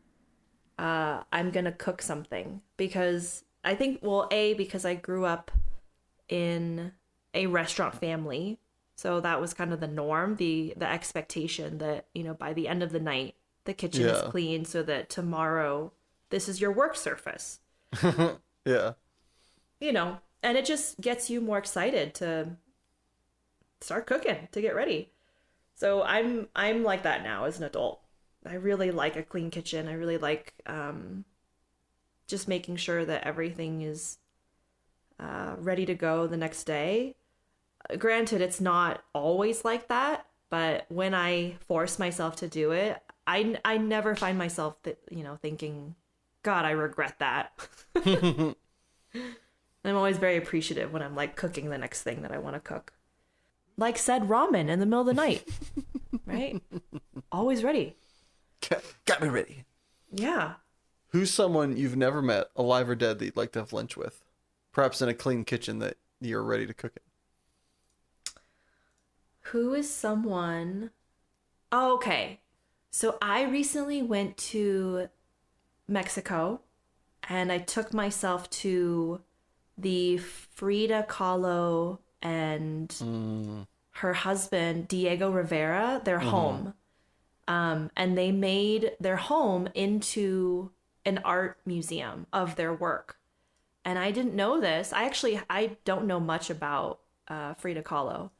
I'm gonna cook something, because I think, well, because I grew up in a restaurant family, so that was kind of the norm, the expectation that, you know, by the end of the night the kitchen is clean so that tomorrow this is your work surface.
Yeah.
You know, and it just gets you more excited to start cooking, to get ready. So I'm like that now as an adult. I really like a clean kitchen. I really like just making sure that everything is ready to go the next day. Granted, it's not always like that, but when I force myself to do it, I never find myself thinking, God, I regret that. I'm always very appreciative when I'm like cooking the next thing that I want to cook. Like said ramen in the middle of the night, right? Always ready.
Got me ready.
Yeah.
Who's someone you've never met, alive or dead, that you'd like to have lunch with? Perhaps in a clean kitchen that you're ready to cook in.
Who is someone? Oh, okay. So I recently went to Mexico and I took myself to the Frida Kahlo and her husband, Diego Rivera, their home. And they made their home into an art museum of their work. And I didn't know this. I don't know much about Frida Kahlo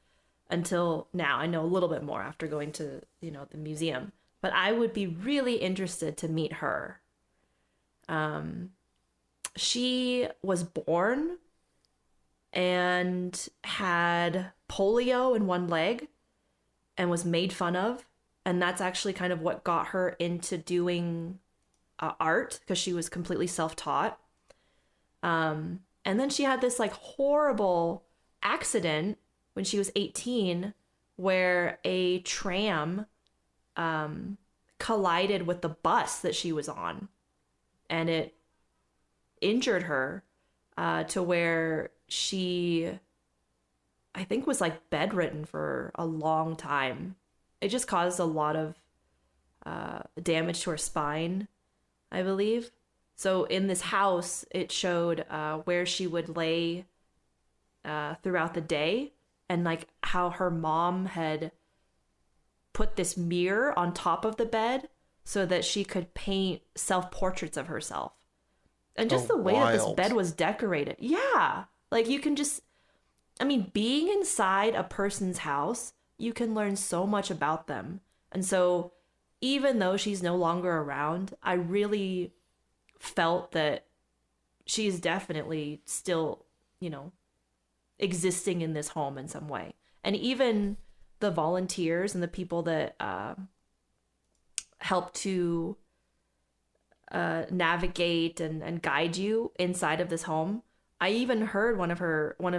until now. I know a little bit more after going to, the museum. But I would be really interested to meet her. She was born and had polio in one leg and was made fun of. And that's actually kind of what got her into doing art, because she was completely self-taught. And then she had this like horrible accident when she was 18 where a tram collided with the bus that she was on, and it injured her to where she, I think, was like bedridden for a long time. It just caused a lot of damage to her spine, I believe. So in this house, it showed where she would lay throughout the day, and like how her mom had put this mirror on top of the bed so that she could paint self-portraits of herself. And just the way that this bed was decorated. Yeah. Like you can just, being inside a person's house, you can learn so much about them. And so even though she's no longer around, I really felt that she's definitely still, existing in this home in some way. And even the volunteers and the people that help to navigate and guide you inside of this home. I even heard one of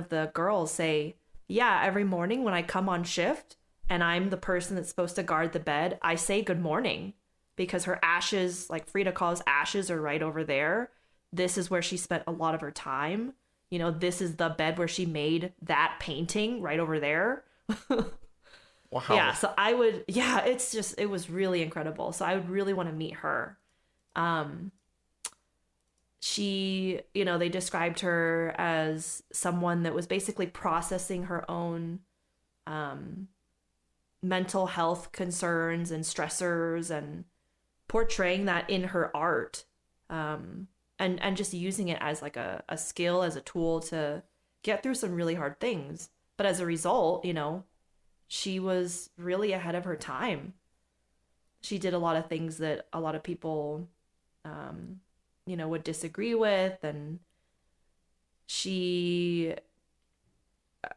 the girls say, yeah, every morning when I come on shift and I'm the person that's supposed to guard the bed, I say good morning, because her ashes, like Frida Kahlo's ashes, are right over there. This is where she spent a lot of her time. this is the bed where she made that painting right over there.
Wow.
Yeah, so it was really incredible. So I would really want to meet her. Um, they described her as someone that was basically processing her own um, mental health concerns and stressors and portraying that in her art. And just using it as like a skill, as a tool to get through some really hard things. But as a result, she was really ahead of her time. She did a lot of things that a lot of people, would disagree with. And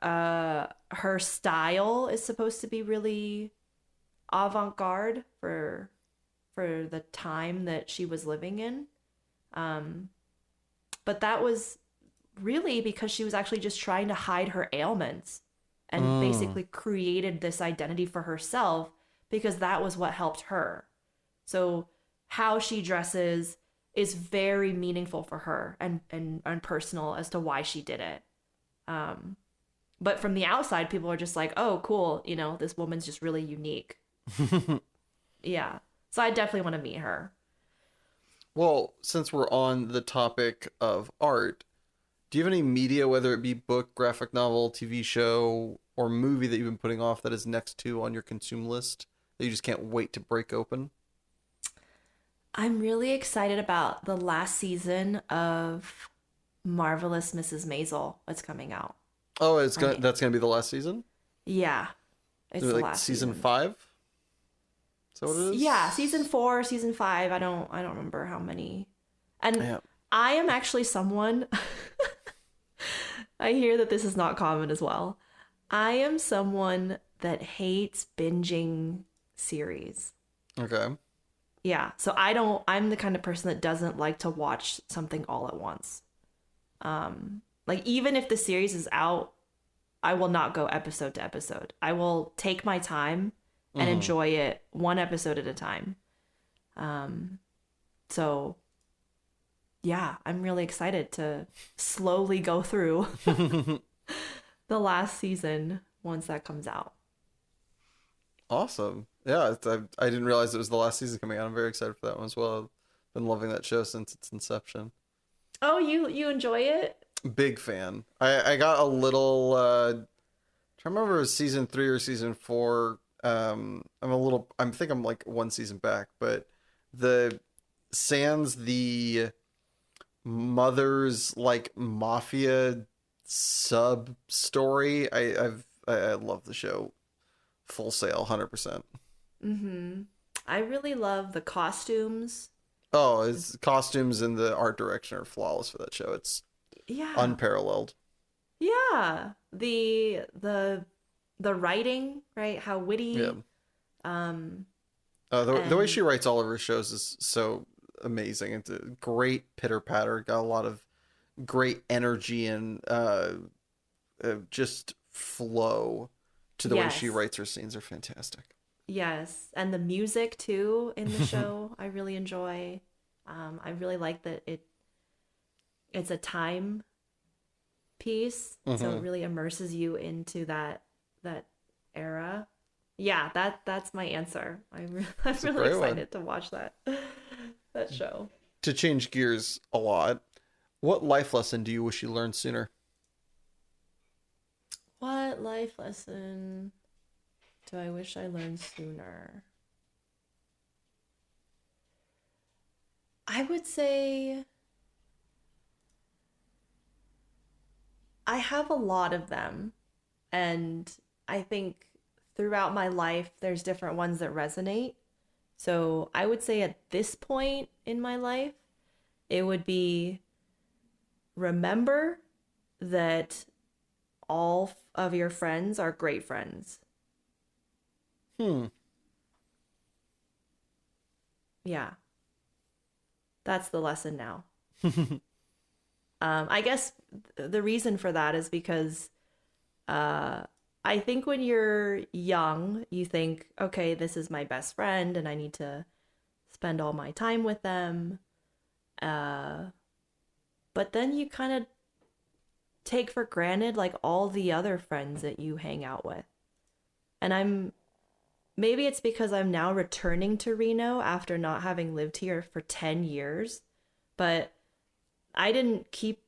her style is supposed to be really avant-garde for the time that she was living in. But that was really because she was actually just trying to hide her ailments and basically created this identity for herself because that was what helped her. So how she dresses is very meaningful for her and personal as to why she did it. But from the outside, people are just like, oh, cool. This woman's just really unique. Yeah. So I definitely want to meet her.
Well, since we're on the topic of art, do you have any media, whether it be book, graphic novel, TV show, or movie that you've been putting off that is next to on your consume list that you just can't wait to break open?
I'm really excited about the last season of Marvelous Mrs. Maisel that's coming out.
Oh, that's gonna be the last season?
Yeah, it's
Is it
the
like
last
season
season.
5? Is that what it is?
Yeah, season 4, season 5. I don't remember how many. And
Yeah.
I am actually someone. I hear that this is not common as well. I am someone that hates binging series.
Okay.
Yeah, so I'm the kind of person that doesn't like to watch something all at once. Like even if the series is out, I will not go episode to episode. I will take my time and enjoy it one episode at a time. So yeah, I'm really excited to slowly go through the last season once that comes out.
Awesome. Yeah, I didn't realize it was the last season coming out. I'm very excited for that one as well. I've been loving that show since its inception.
Oh, you enjoy it?
Big fan. I got a little trying to remember if it was season 3 or season 4. I think I'm like one season back, but the sans the mother's like mafia sub story. I love the show. Full Sail, 100%.
Mm-hmm. I really love the costumes.
Oh, his costumes and the art direction are flawless for that show. It's
Yeah.
unparalleled.
Yeah. The writing, right? How witty.
Yeah. The way she writes all of her shows is so amazing. It's a great pitter patter. Got a lot of great energy and just flow to the way she writes her scenes are fantastic.
Yes, and the music too in the show I really enjoy. I really like that it's a time piece, so it really immerses you into that era. Yeah, that's my answer. I'm really excited to watch that show.
To change gears a lot, what life lesson do you wish you learned sooner?
What life lesson do I wish I learned sooner? I would say I have a lot of them, and I think throughout my life there's different ones that resonate. So I would say at this point in my life, it would be remember that all of your friends are great friends. Yeah. That's the lesson now. I guess the reason for that is because I think when you're young, you think, okay, this is my best friend and I need to spend all my time with them. But then you kind of take for granted like all the other friends that you hang out with. And maybe it's because I'm now returning to Reno after not having lived here for 10 years, but I didn't keep,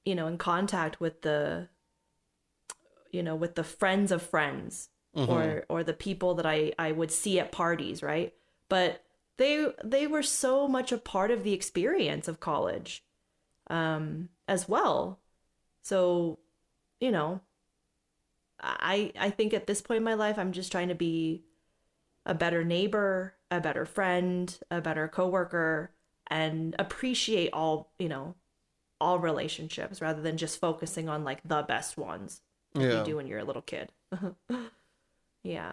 in contact with with the friends of friends, or the people that I would see at parties, right? But they were so much a part of the experience of college, as well. So, I think at this point in my life, I'm just trying to be a better neighbor, a better friend, a better coworker, and appreciate all relationships rather than just focusing on like the best ones like you do when you're a little kid. Yeah.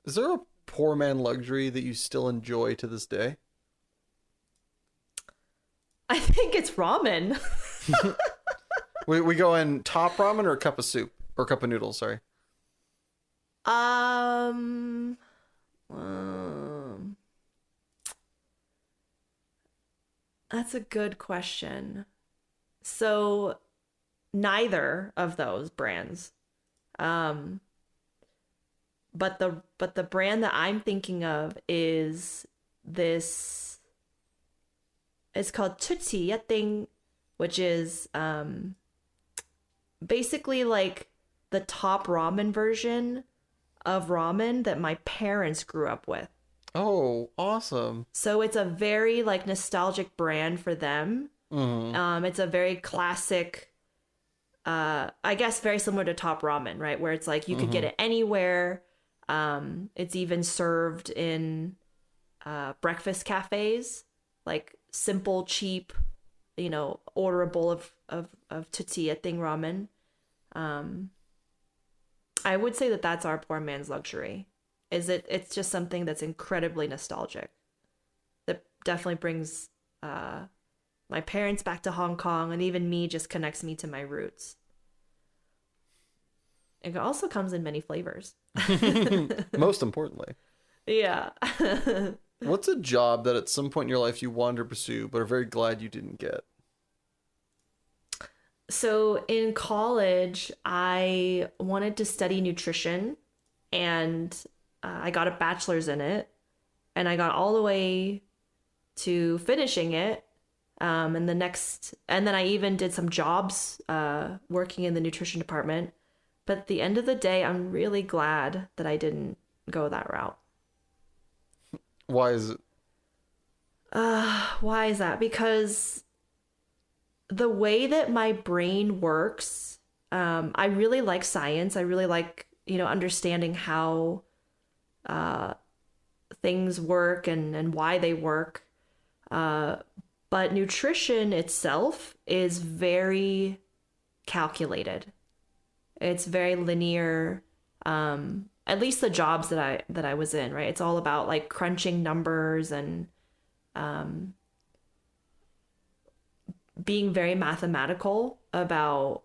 Is there a poor man luxury that you still enjoy to this day?
I think it's ramen.
We go in top ramen or a cup of soup or a cup of noodles, sorry.
That's a good question. So neither of those brands. But the brand that I'm thinking of is this. It's called Tootsie, a thing, which is basically like the top ramen version of ramen that my parents grew up with.
Oh, awesome.
So it's a very like nostalgic brand for them. It's a very classic, I guess very similar to top ramen, right? Where it's like you could get it anywhere. It's even served in breakfast cafes, like simple, cheap, order a bowl of tortilla thing ramen. I would say that that's our poor man's luxury. It's just something that's incredibly nostalgic. That definitely brings my parents back to Hong Kong, and even me just connects me to my roots. It also comes in many flavors.
Most importantly.
Yeah.
What's a job that at some point in your life you wanted to pursue but are very glad you didn't get?
So in college, I wanted to study nutrition, and I got a bachelor's in it, and I got all the way to finishing it. And then I even did some jobs working in the nutrition department. But at the end of the day, I'm really glad that I didn't go that route.
Why is it?
Why is that? Because the way that my brain works, I really like science. I really like, understanding how things work and why they work. But nutrition itself is very calculated. It's very linear. At least the jobs that I was in, right? It's all about like crunching numbers and being very mathematical about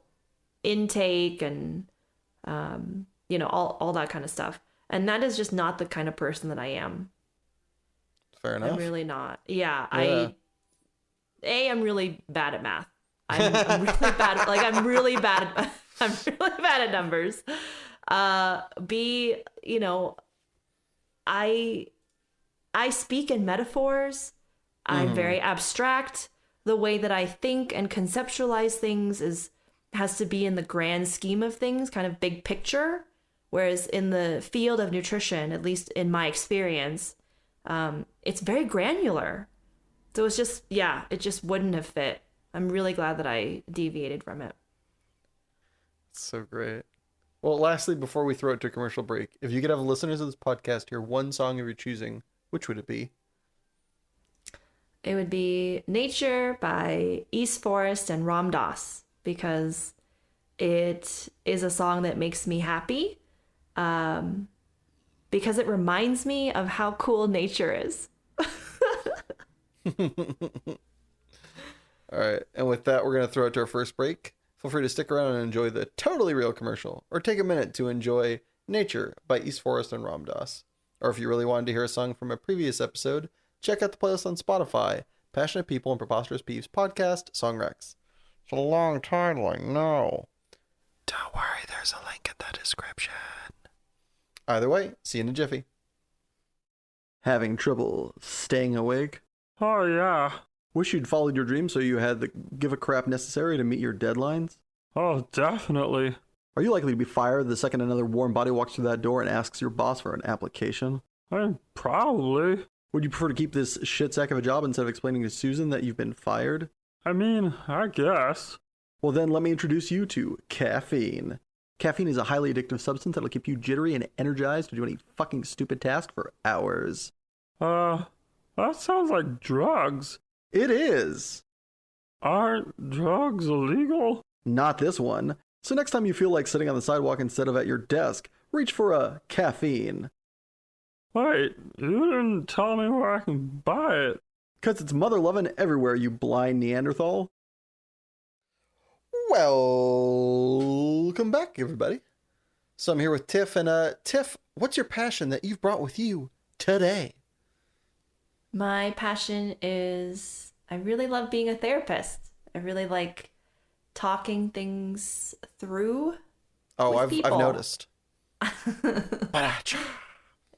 intake and all that kind of stuff. And that is just not the kind of person that I am.
Fair enough.
I'm really not. Yeah. I'm really bad at math. I'm really bad at, like I'm really bad at numbers. I speak in metaphors. I'm very abstract. The way that I think and conceptualize things has to be in the grand scheme of things, kind of big picture. Whereas in the field of nutrition, at least in my experience, it's very granular. So it's just, it just wouldn't have fit. I'm really glad that I deviated from it.
So great. Well, lastly, before we throw it to a commercial break, if you could have listeners of this podcast hear one song of your choosing, which would it be?
It would be Nature by E46 and Ram Dass, because it is a song that makes me happy, because it reminds me of how cool nature is.
All right. And with that, we're going to throw it to our first break. Feel free to stick around and enjoy the totally real commercial, or take a minute to enjoy Nature by E46 and Ram Dass. Or if you really wanted to hear a song from a previous episode, check out the playlist on Spotify, Passionate People and Preposterous Peeves podcast, Song Rex. It's a long title, I know. Don't worry, there's a link in the description. Either way, see you in a jiffy. Having trouble staying awake?
Oh, yeah.
Wish you'd followed your dream so you had the give a crap necessary to meet your deadlines?
Oh, definitely.
Are you likely to be fired the second another warm body walks through that door and asks your boss for an application?
Probably.
Would you prefer to keep this shit sack of a job instead of explaining to Susan that you've been fired?
I mean, I guess.
Well then, let me introduce you to caffeine. Caffeine is a highly addictive substance that'll keep you jittery and energized to do any fucking stupid task for hours.
That sounds like drugs.
It is!
Aren't drugs illegal?
Not this one. So next time you feel like sitting on the sidewalk instead of at your desk, reach for a caffeine.
Wait, you didn't tell me where I can buy it.
'Cause it's mother-loving everywhere, you blind Neanderthal. Welcome back, everybody. So I'm here with Tiff, and Tiff, what's your passion that you've brought with you today?
My passion is I really love being a therapist. I really like talking things through.
Oh,
with
I've
people.
noticed. Ba-da-cha.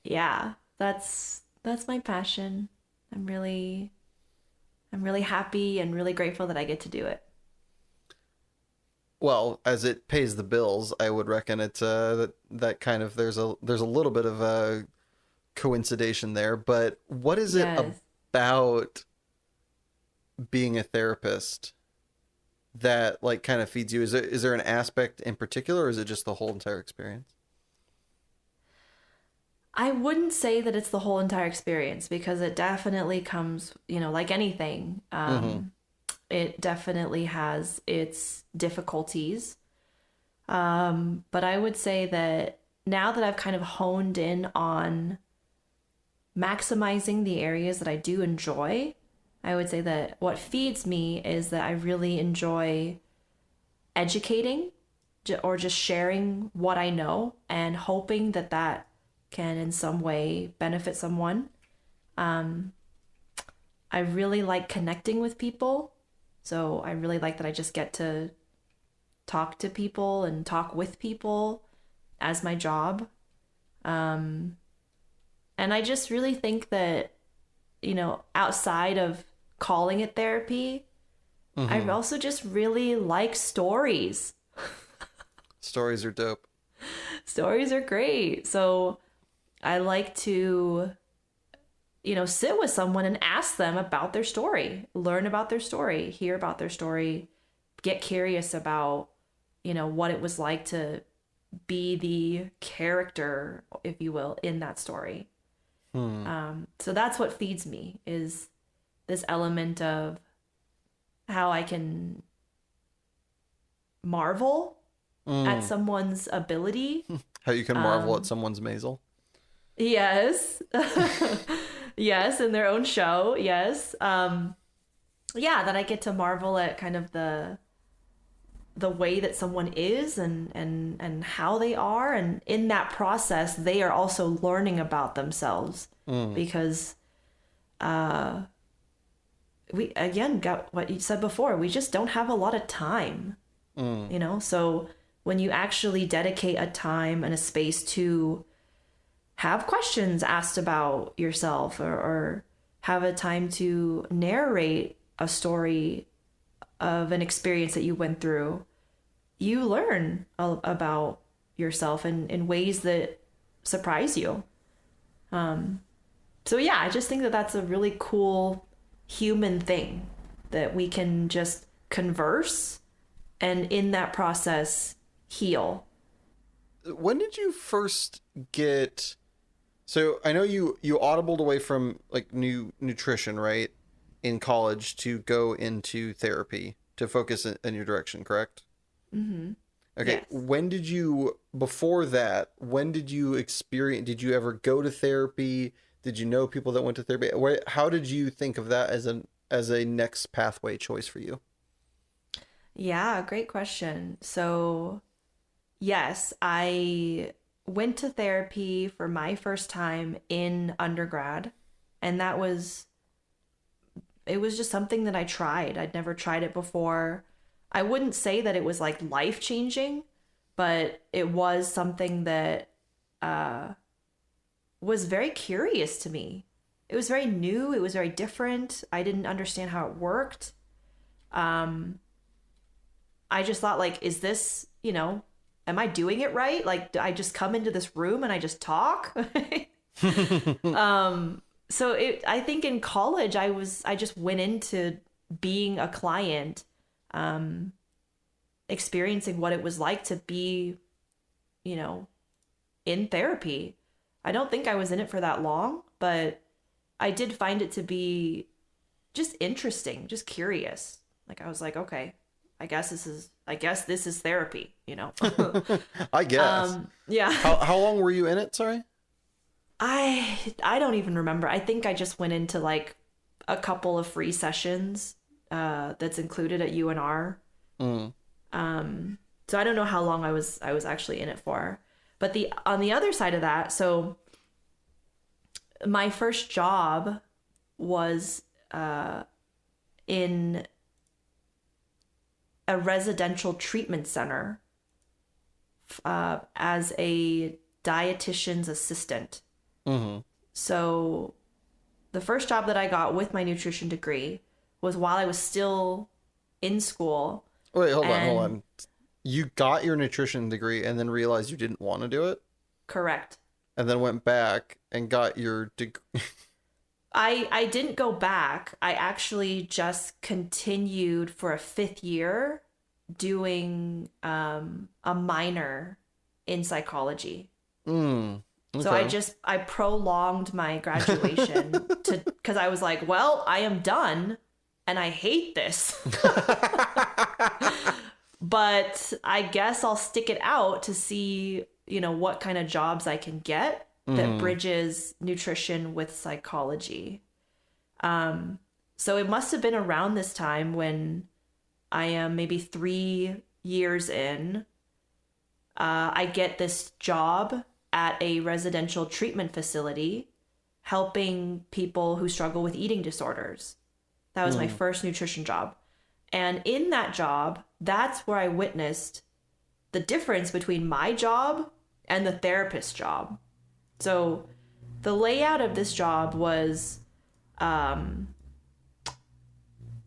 Yeah, that's my passion. I'm really happy and really grateful that I get to do it.
Well, as it pays the bills, I would reckon it's that kind of there's a little bit of a coincidation there. But what is it
Yes.
about being a therapist that like kind of feeds you? Is there an aspect in particular, or is it just the whole entire experience?
I wouldn't say that it's the whole entire experience because it definitely comes, like anything. It definitely has its difficulties. But I would say that now that I've kind of honed in on maximizing the areas that I do enjoy, I would say that what feeds me is that I really enjoy educating or just sharing what I know and hoping that that can in some way benefit someone. I really like connecting with people. So I really like that I just get to talk to people and talk with people as my job. And I just really think that, outside of calling it therapy, I also just really like stories.
Stories are dope.
Stories are great. So I like to, sit with someone and ask them about their story, learn about their story, hear about their story, get curious about, what it was like to be the character, if you will, in that story. So that's what feeds me is this element of how I can marvel at someone's ability.
How you can marvel at someone's mazel.
Yes. Yes, in their own show. Yes. Yeah, that I get to marvel at kind of the way that someone is and how they are, and in that process they are also learning about themselves because we again got what you said before, we just don't have a lot of time. So when you actually dedicate a time and a space to have questions asked about yourself or have a time to narrate a story of an experience that you went through, you learn about yourself in ways that surprise you. So yeah, I just think that that's a really cool human thing that we can just converse and in that process heal.
When did you first get... So I know you audibled away from like nutrition, right, in college to go into therapy to focus in your direction, correct?
Mm-hmm.
Okay.
Yes.
When did you, before that, when did you experience, did you ever go to therapy? Did you know people that went to therapy? How did you think of that as a next pathway choice for you?
Yeah, great question. So, yes, I went to therapy for my first time in undergrad, and it was just something that I tried. I'd never tried it before. I wouldn't say that it was like life changing, but it was something that was very curious to me. It was very new. It was very different. I didn't understand how it worked. I just thought, like, is this, am I doing it right? Like, do I just come into this room and I just talk? So I think in college, I just went into being a client, experiencing what it was like to be, in therapy. I don't think I was in it for that long, but I did find it to be just interesting, just curious. Like, I was like, okay, I guess this is therapy,
I guess.
Yeah.
How long were you in it? Sorry.
I don't even remember. I think I just went into like a couple of free sessions that's included at UNR. So I don't know how long I was actually in it for. But on the other side of that, so my first job was in a residential treatment center as a dietitian's assistant.
Mm-hmm.
So the first job that I got with my nutrition degree was while I was still in school.
Wait, hold on. You got your nutrition degree and then realized you didn't want to do it?
Correct.
And then went back and got your degree.
I didn't go back. I actually just continued for a 5th year doing a minor in psychology.
Okay.
So I prolonged my graduation because I was like, well, I am done and I hate this. But I guess I'll stick it out to see, what kind of jobs I can get that bridges nutrition with psychology. So it must have been around this time when I am maybe 3 years in. I get this job at a residential treatment facility helping people who struggle with eating disorders. That was my first nutrition job. And in that job, that's where I witnessed the difference between my job and the therapist's job. So the layout of this job was a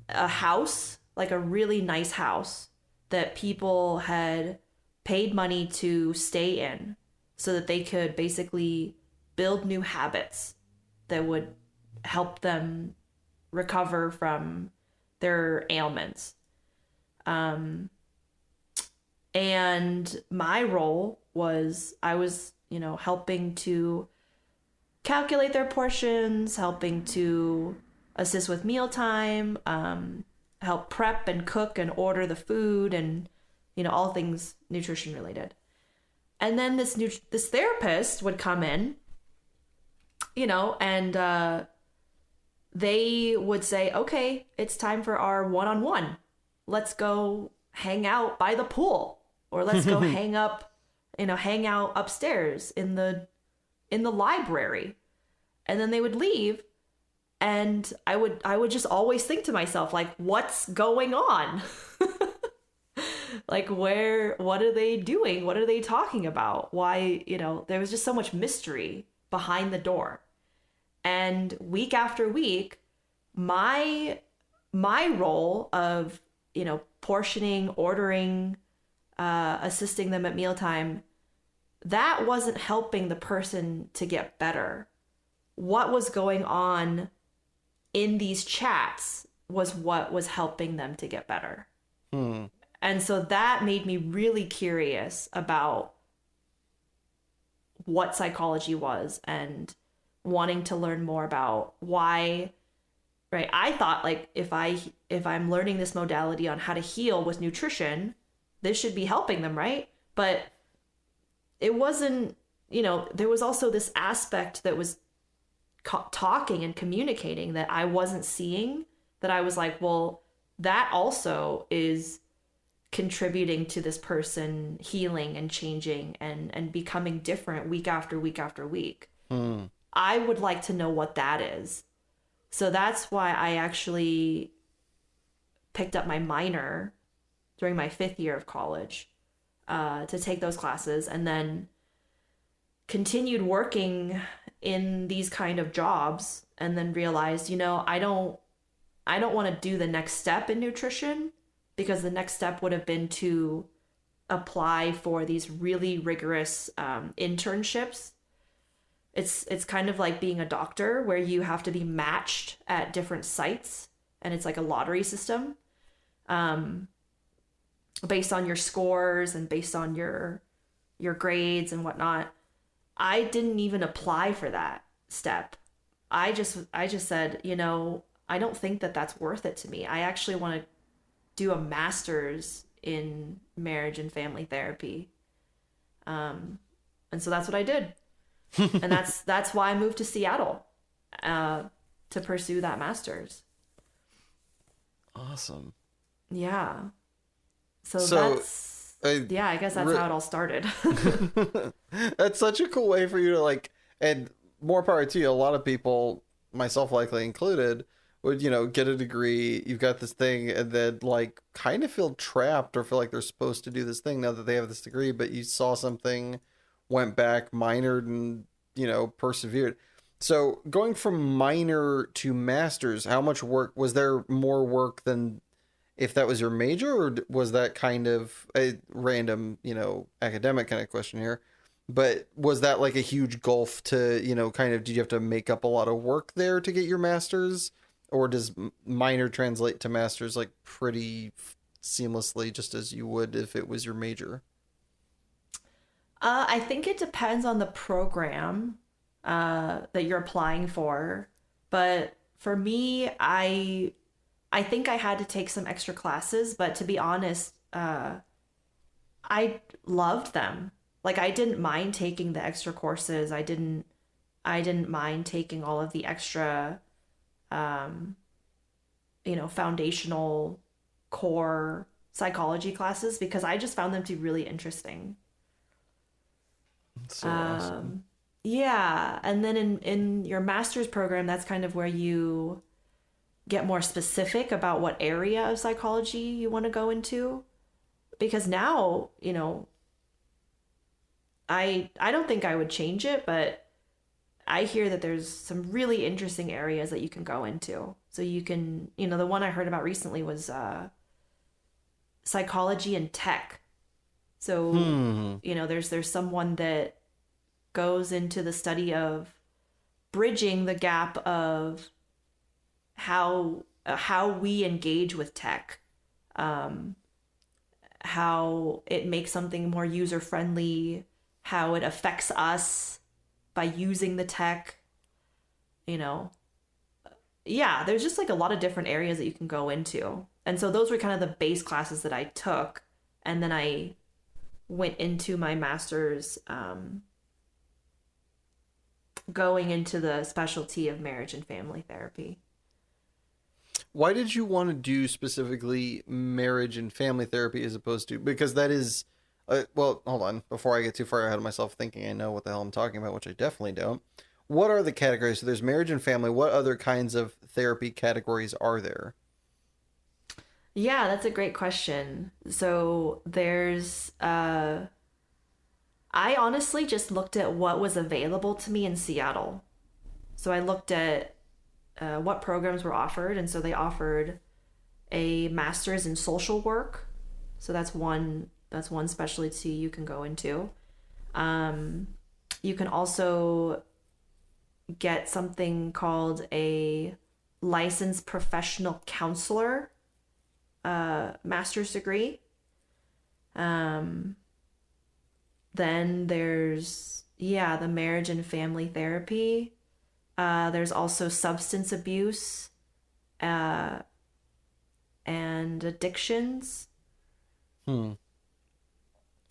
house, like a really nice house that people had paid money to stay in so that they could basically build new habits that would help them recover from their ailments. And my role was I was, helping to calculate their portions, helping to assist with mealtime, help prep and cook and order the food and, all things nutrition related. And then this therapist would come in, and they would say, okay, it's time for our one-on-one. Let's go hang out by the pool, or let's go hang out upstairs in the library. And then they would leave. And I would just always think to myself, like, what's going on? Like, what are they doing? What are they talking about? Why, there was just so much mystery behind the door. And week after week, my role of, portioning, ordering, assisting them at mealtime, that wasn't helping the person to get better. What was going on in these chats was what was helping them to get better. And so that made me really curious about what psychology was and wanting to learn more about why, right? I thought, like, if I'm learning this modality on how to heal with nutrition, this should be helping them, right? But it wasn't, there was also this aspect that was talking and communicating that I wasn't seeing, that I was like, well, that also is contributing to this person healing and changing and becoming different week after week after week. I would like to know what that is. So that's why I actually picked up my minor during my 5th year of college to take those classes, and then continued working in these kind of jobs, and then realized, I don't want to do the next step in nutrition, because the next step would have been to apply for these really rigorous internships. It's kind of like being a doctor, where you have to be matched at different sites, and it's like a lottery system, based on your scores and based on your grades and whatnot. I didn't even apply for that step. I just said, I don't think that that's worth it to me. I actually want to do a master's in marriage and family therapy. And so that's what I did. And that's why I moved to Seattle to pursue that master's.
Awesome.
Yeah. So that's, I guess that's how it all started.
That's such a cool way for you to like, and more power to you. A lot of people, myself likely included, would, get a degree, you've got this thing, and then like kind of feel trapped or feel like they're supposed to do this thing now that they have this degree, but you saw something, went back, minored, and, persevered. So going from minor to master's, how much work, was there more work than if that was your major, or was that kind of a random, academic kind of question here? But was that like a huge gulf to, kind of, did you have to make up a lot of work there to get your master's? Or does minor translate to master's like pretty seamlessly, just as you would if it was your major?
I think it depends on the program that you're applying for. But for me, I think I had to take some extra classes, but to be honest, I loved them. Like, I didn't mind taking the extra courses. I didn't mind taking all of the extra foundational core psychology classes, because I just found them to be really interesting.
That's so awesome.
Yeah. And then in your master's program, that's kind of where you get more specific about what area of psychology you want to go into. Because now, I don't think I would change it, but I hear that there's some really interesting areas that you can go into. So you can, the one I heard about recently was psychology and tech. So, there's someone that goes into the study of bridging the gap of how we engage with tech, how it makes something more user friendly, how it affects us by using the tech, Yeah, there's just like a lot of different areas that you can go into. And so those were kind of the base classes that I took. And then I went into my master's going into the specialty of marriage and family therapy.
Why did you want to do specifically marriage and family therapy as opposed to, because that is, well, hold on, before I get too far ahead of myself thinking I know what the hell I'm talking about, which I definitely don't. What are the categories? So there's marriage and family. What other kinds of therapy categories are there?
Yeah, that's a great question. So there's, I honestly just looked at what was available to me in Seattle. So I looked at what programs were offered, and so they offered a master's in social work. So that's one specialty you can go into. You can also get something called a licensed professional counselor master's degree. Then there's the marriage and family therapy. There's also substance abuse and addictions.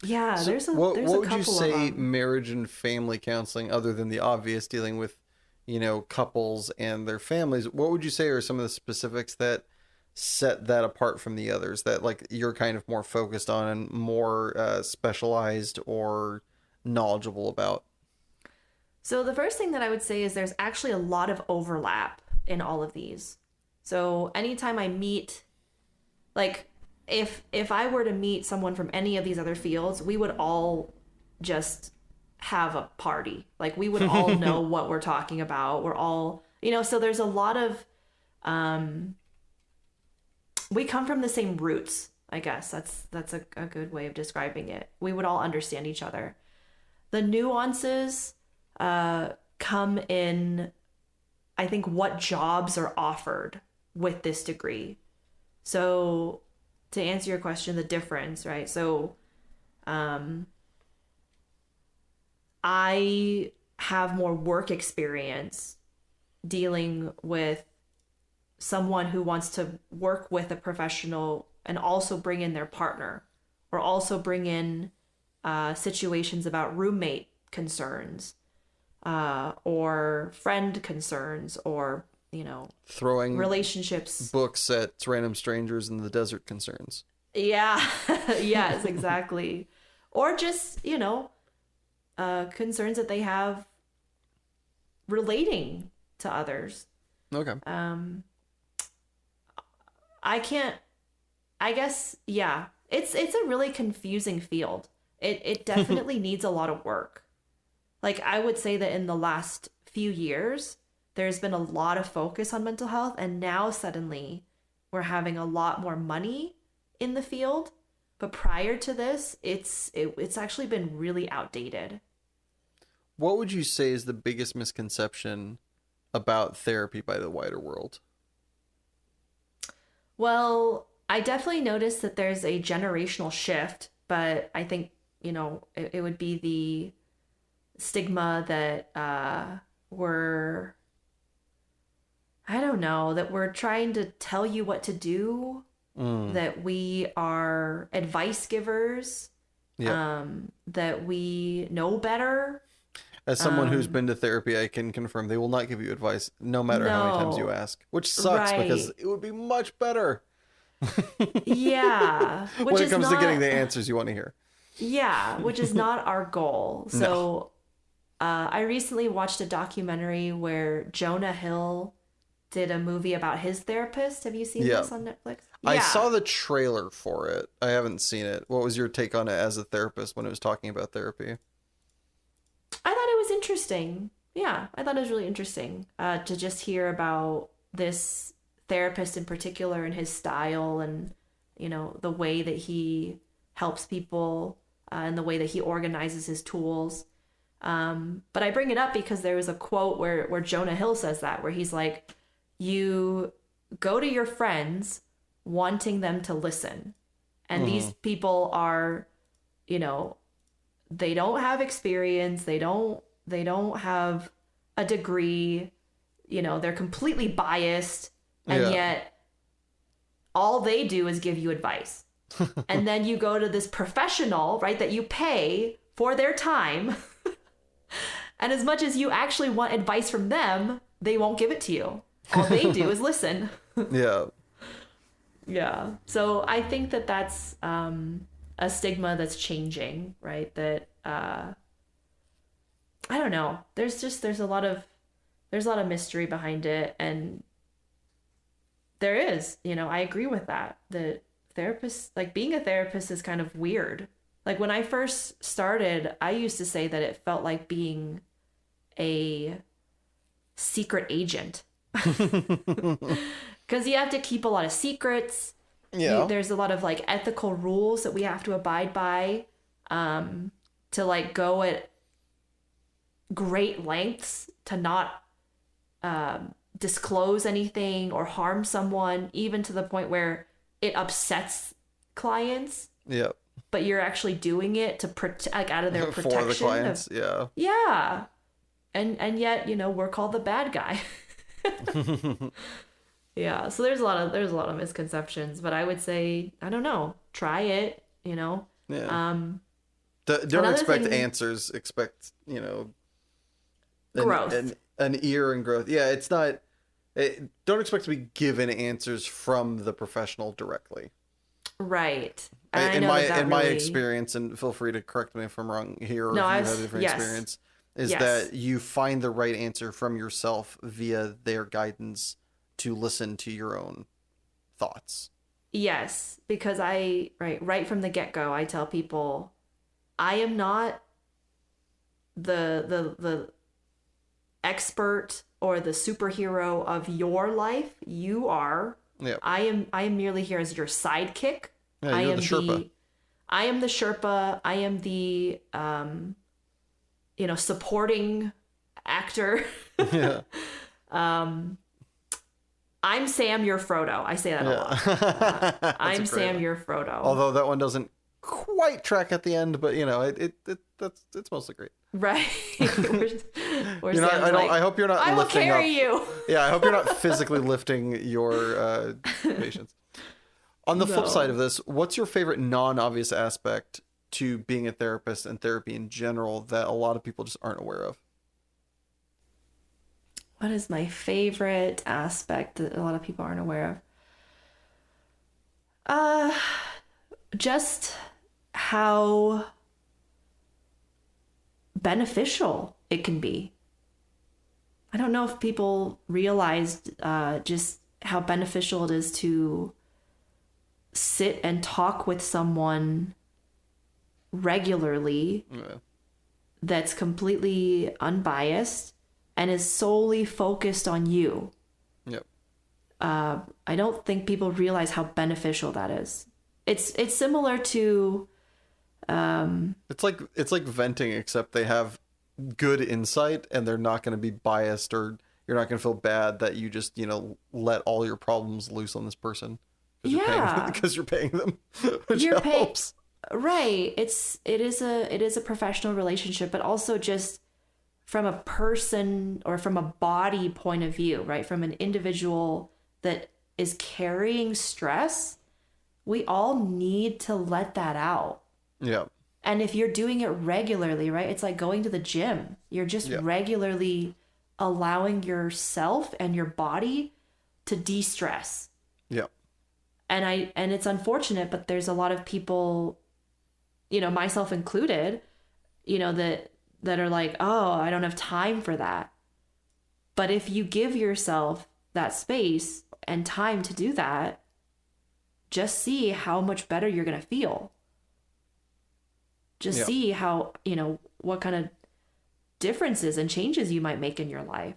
Yeah,
So
there's a
what
there's a
would you
couple of
say
them.
marriage and family counseling, other than the obvious dealing with, couples and their families, what would you say are some of the specifics that set that apart from the others that like you're kind of more focused on and more specialized or knowledgeable about?
So the first thing that I would say is there's actually a lot of overlap in all of these. So anytime I meet, like, if I were to meet someone from any of these other fields, we would all just have a party. Like we would all know what we're talking about. We're all, so there's a lot of we come from the same roots, I guess. That's a good way of describing it. We would all understand each other. The nuances come in, I think, what jobs are offered with this degree. So to answer your question, the difference, right? So I have more work experience dealing with someone who wants to work with a professional and also bring in their partner, or also bring in situations about roommate concerns or friend concerns, or
Throwing
relationships,
books at random strangers in the desert concerns.
yeah. Yes, exactly. Or just concerns that they have relating to others.
Okay.
I guess, yeah, it's a really confusing field. It definitely needs a lot of work. Like, I would say that in the last few years, there's been a lot of focus on mental health, and now suddenly we're having a lot more money in the field. But prior to this, it's actually been really outdated.
What would you say is the biggest misconception about therapy by the wider world?
Well, I definitely noticed that there's a generational shift, but I think, it would be the stigma that I don't know, that we're trying to tell you what to do, that we are advice givers,
Yeah.
that we know better.
As someone who's been to therapy, I can confirm they will not give you advice no matter how many times you
No.
ask, which sucks because
Right.
it would be much better
Yeah, which
when it
is
comes to getting the
not,
answers you want to hear.
yeah, which is not our goal.
No.
So I recently watched a documentary where Jonah Hill did a movie about his therapist. Have you seen
Yeah.
this on Netflix?
I
Yeah.
saw the trailer for it. I haven't seen it. What was your take on it as a therapist when it was talking about therapy?
I thought it was interesting. Yeah, I thought it was really interesting to just hear about this therapist in particular and his style, and the way that he helps people, and the way that he organizes his tools. But I bring it up because there was a quote where Jonah Hill says that, where he's like, you go to your friends wanting them to listen. And these people are, they don't have experience. They don't have a degree, they're completely biased. And
Yeah.
yet all they do is give you advice. And then you go to this professional, right, that you pay for their time. And as much as you actually want advice from them, they won't give it to you. All they do is listen.
Yeah.
Yeah. So I think that that's a stigma that's changing, right? That I don't know. There's a lot of mystery behind it, and there is, I agree with that. The therapist, like being a therapist is kind of weird. Like when I first started, I used to say that it felt like being a secret agent. Because you have to keep a lot of secrets.
Yeah.
There's a lot of like ethical rules that we have to abide by, to like go at great lengths to not disclose anything or harm someone, even to the point where it upsets clients.
Yep.
But you're actually doing it to protect, like out of their protection.
For the clients, yeah.
Yeah. And yet, we're called the bad guy. Yeah. So there's a lot of misconceptions, but I would say, I don't know, try it,
Yeah. Don't
another
expect
thing-
answers. Expect,
Growth.
An ear and growth. Yeah, it's not. Don't expect to be given answers from the professional directly.
Right. And I
In
know
my
that
in my
really-
experience, and feel free to correct me if I'm wrong here, or
No,
if you have a different
yes.
experience, is
Yes.
that you find the right answer from yourself via their guidance to listen to your own thoughts.
Yes, because right from the get-go, I tell people I am not the expert or the superhero of your life. You are.
Yeah.
I am merely here as your sidekick.
Yeah, you're the Sherpa.
I am the Sherpa. I am the supporting actor.
Yeah.
I'm Sam, your Frodo. I say that a lot. I'm Sam, your Frodo.
Although that one doesn't quite track at the end, but it's mostly great.
Right. Where
I hope you're not
I will
lifting
carry
up.
you.
Yeah, I hope you're not physically lifting your patients. On the flip side of this, what's your favorite non-obvious aspect to being a therapist and therapy in general that a lot of people just aren't aware of?
What is my favorite aspect that a lot of people aren't aware of? Just how beneficial it can be. I don't know if people realized just how beneficial it is to sit and talk with someone regularly that's completely unbiased and is solely focused on you.
Yep.
I don't think people realize how beneficial that is. It's similar to
it's like venting, except they have good insight and they're not going to be biased, or you're not going to feel bad that you just let all your problems loose on this person because you're paying them, which helps.
Right. It is a professional relationship, but also just from a person or from a body point of view, right? From an individual that is carrying stress, we all need to let that out.
Yeah.
And if you're doing it regularly, right? It's like going to the gym. You're just regularly allowing yourself and your body to de-stress.
Yeah.
And it's unfortunate, but there's a lot of people, myself included, that are like, oh, I don't have time for that. But if you give yourself that space and time to do that, just see how much better you're going to feel. Just see how, what kind of differences and changes you might make in your life.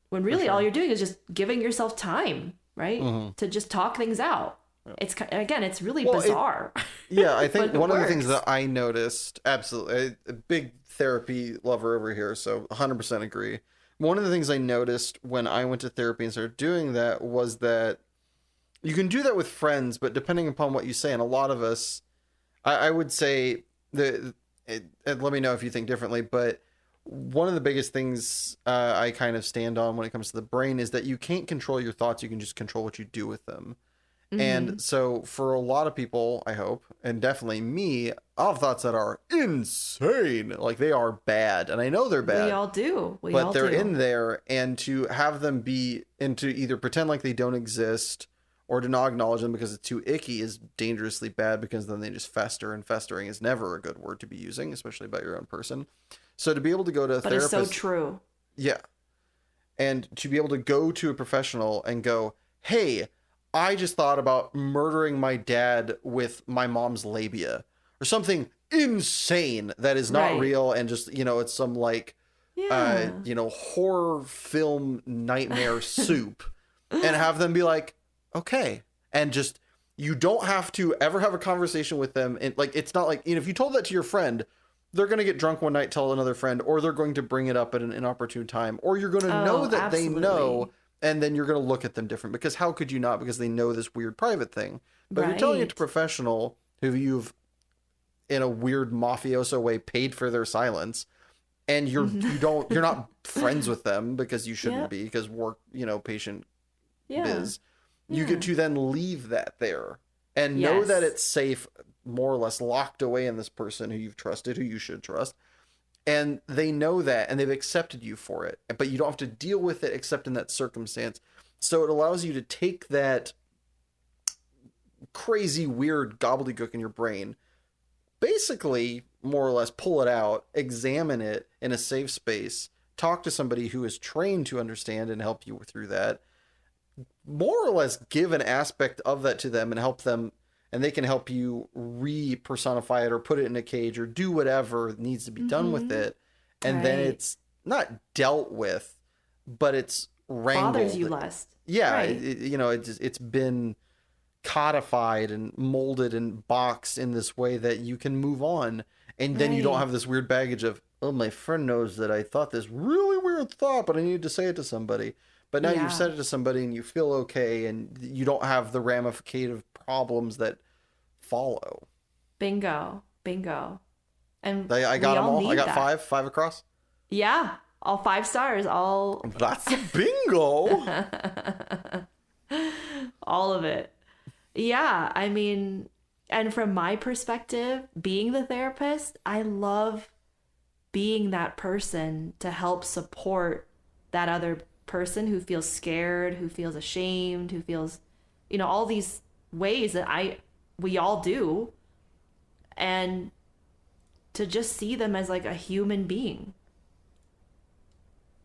When really all you're doing is just giving yourself time, right? Mm-hmm. To just talk things out. It's really bizarre.
I think one of the things that I noticed, absolutely, a big therapy lover over here, so 100% agree. One of the things I noticed when I went to therapy and started doing that was that you can do that with friends, but depending upon what you say, and a lot of us, I would say, and let me know if you think differently, but one of the biggest things I kind of stand on when it comes to the brain is that you can't control your thoughts, you can just control what you do with them. Mm-hmm. And so for a lot of people, I hope, and definitely me, I'll have thoughts that are insane. Like, they are bad. And I know they're bad.
We all do.
But they're in there, and to have them be, and to either pretend like they don't exist or to not acknowledge them because it's too icky is dangerously bad, because then they just fester, and festering is never a good word to be using, especially about your own person. So to be able to go to a therapist.
But it's so true.
Yeah. And to be able to go to a professional and go, hey, I just thought about murdering my dad with my mom's labia, or something insane that is not real, and just, it's some horror film nightmare soup, and have them be like, okay. And just, you don't have to ever have a conversation with them. And it's not like, if you told that to your friend, they're going to get drunk one night, tell another friend, or they're going to bring it up at an inopportune time, or you're going to know that they know. And then you're going to look at them different, because how could you not? Because they know this weird private thing. But if you're telling it to a professional who you've, in a weird mafioso way, paid for their silence, and you're not friends with them because you shouldn't be, because work, patient biz, you get to then leave that there and know that it's safe, more or less locked away in this person who you've trusted, who you should trust. And they know that, and they've accepted you for it, but you don't have to deal with it except in that circumstance. So it allows you to take that crazy, weird gobbledygook in your brain, basically, more or less, pull it out, examine it in a safe space, talk to somebody who is trained to understand and help you through that, more or less give an aspect of that to them and help them, and they can help you re-personify it or put it in a cage or do whatever needs to be done with it. And then
Right.
it's not dealt with, but it's wrangled.
Bothers you less.
Yeah,
Right.
it's been codified and molded and boxed in this way that you can move on, and then you don't
Right.
have this weird baggage of, oh, my friend knows that I thought this really weird thought, but I needed to say it to somebody. But now
Yeah.
you've said it to somebody and you feel okay, and you don't have the ramificative problems that follow.
Bingo. Bingo. And
I got
we
them all. I
need
got
that.
five across.
Yeah. All 5 stars. All
That's a bingo.
all of it. Yeah, I mean, and from my perspective, being the therapist, I love being that person to help support that other person who feels scared, who feels ashamed, who feels, all these ways that we all do, and to just see them as like a human being.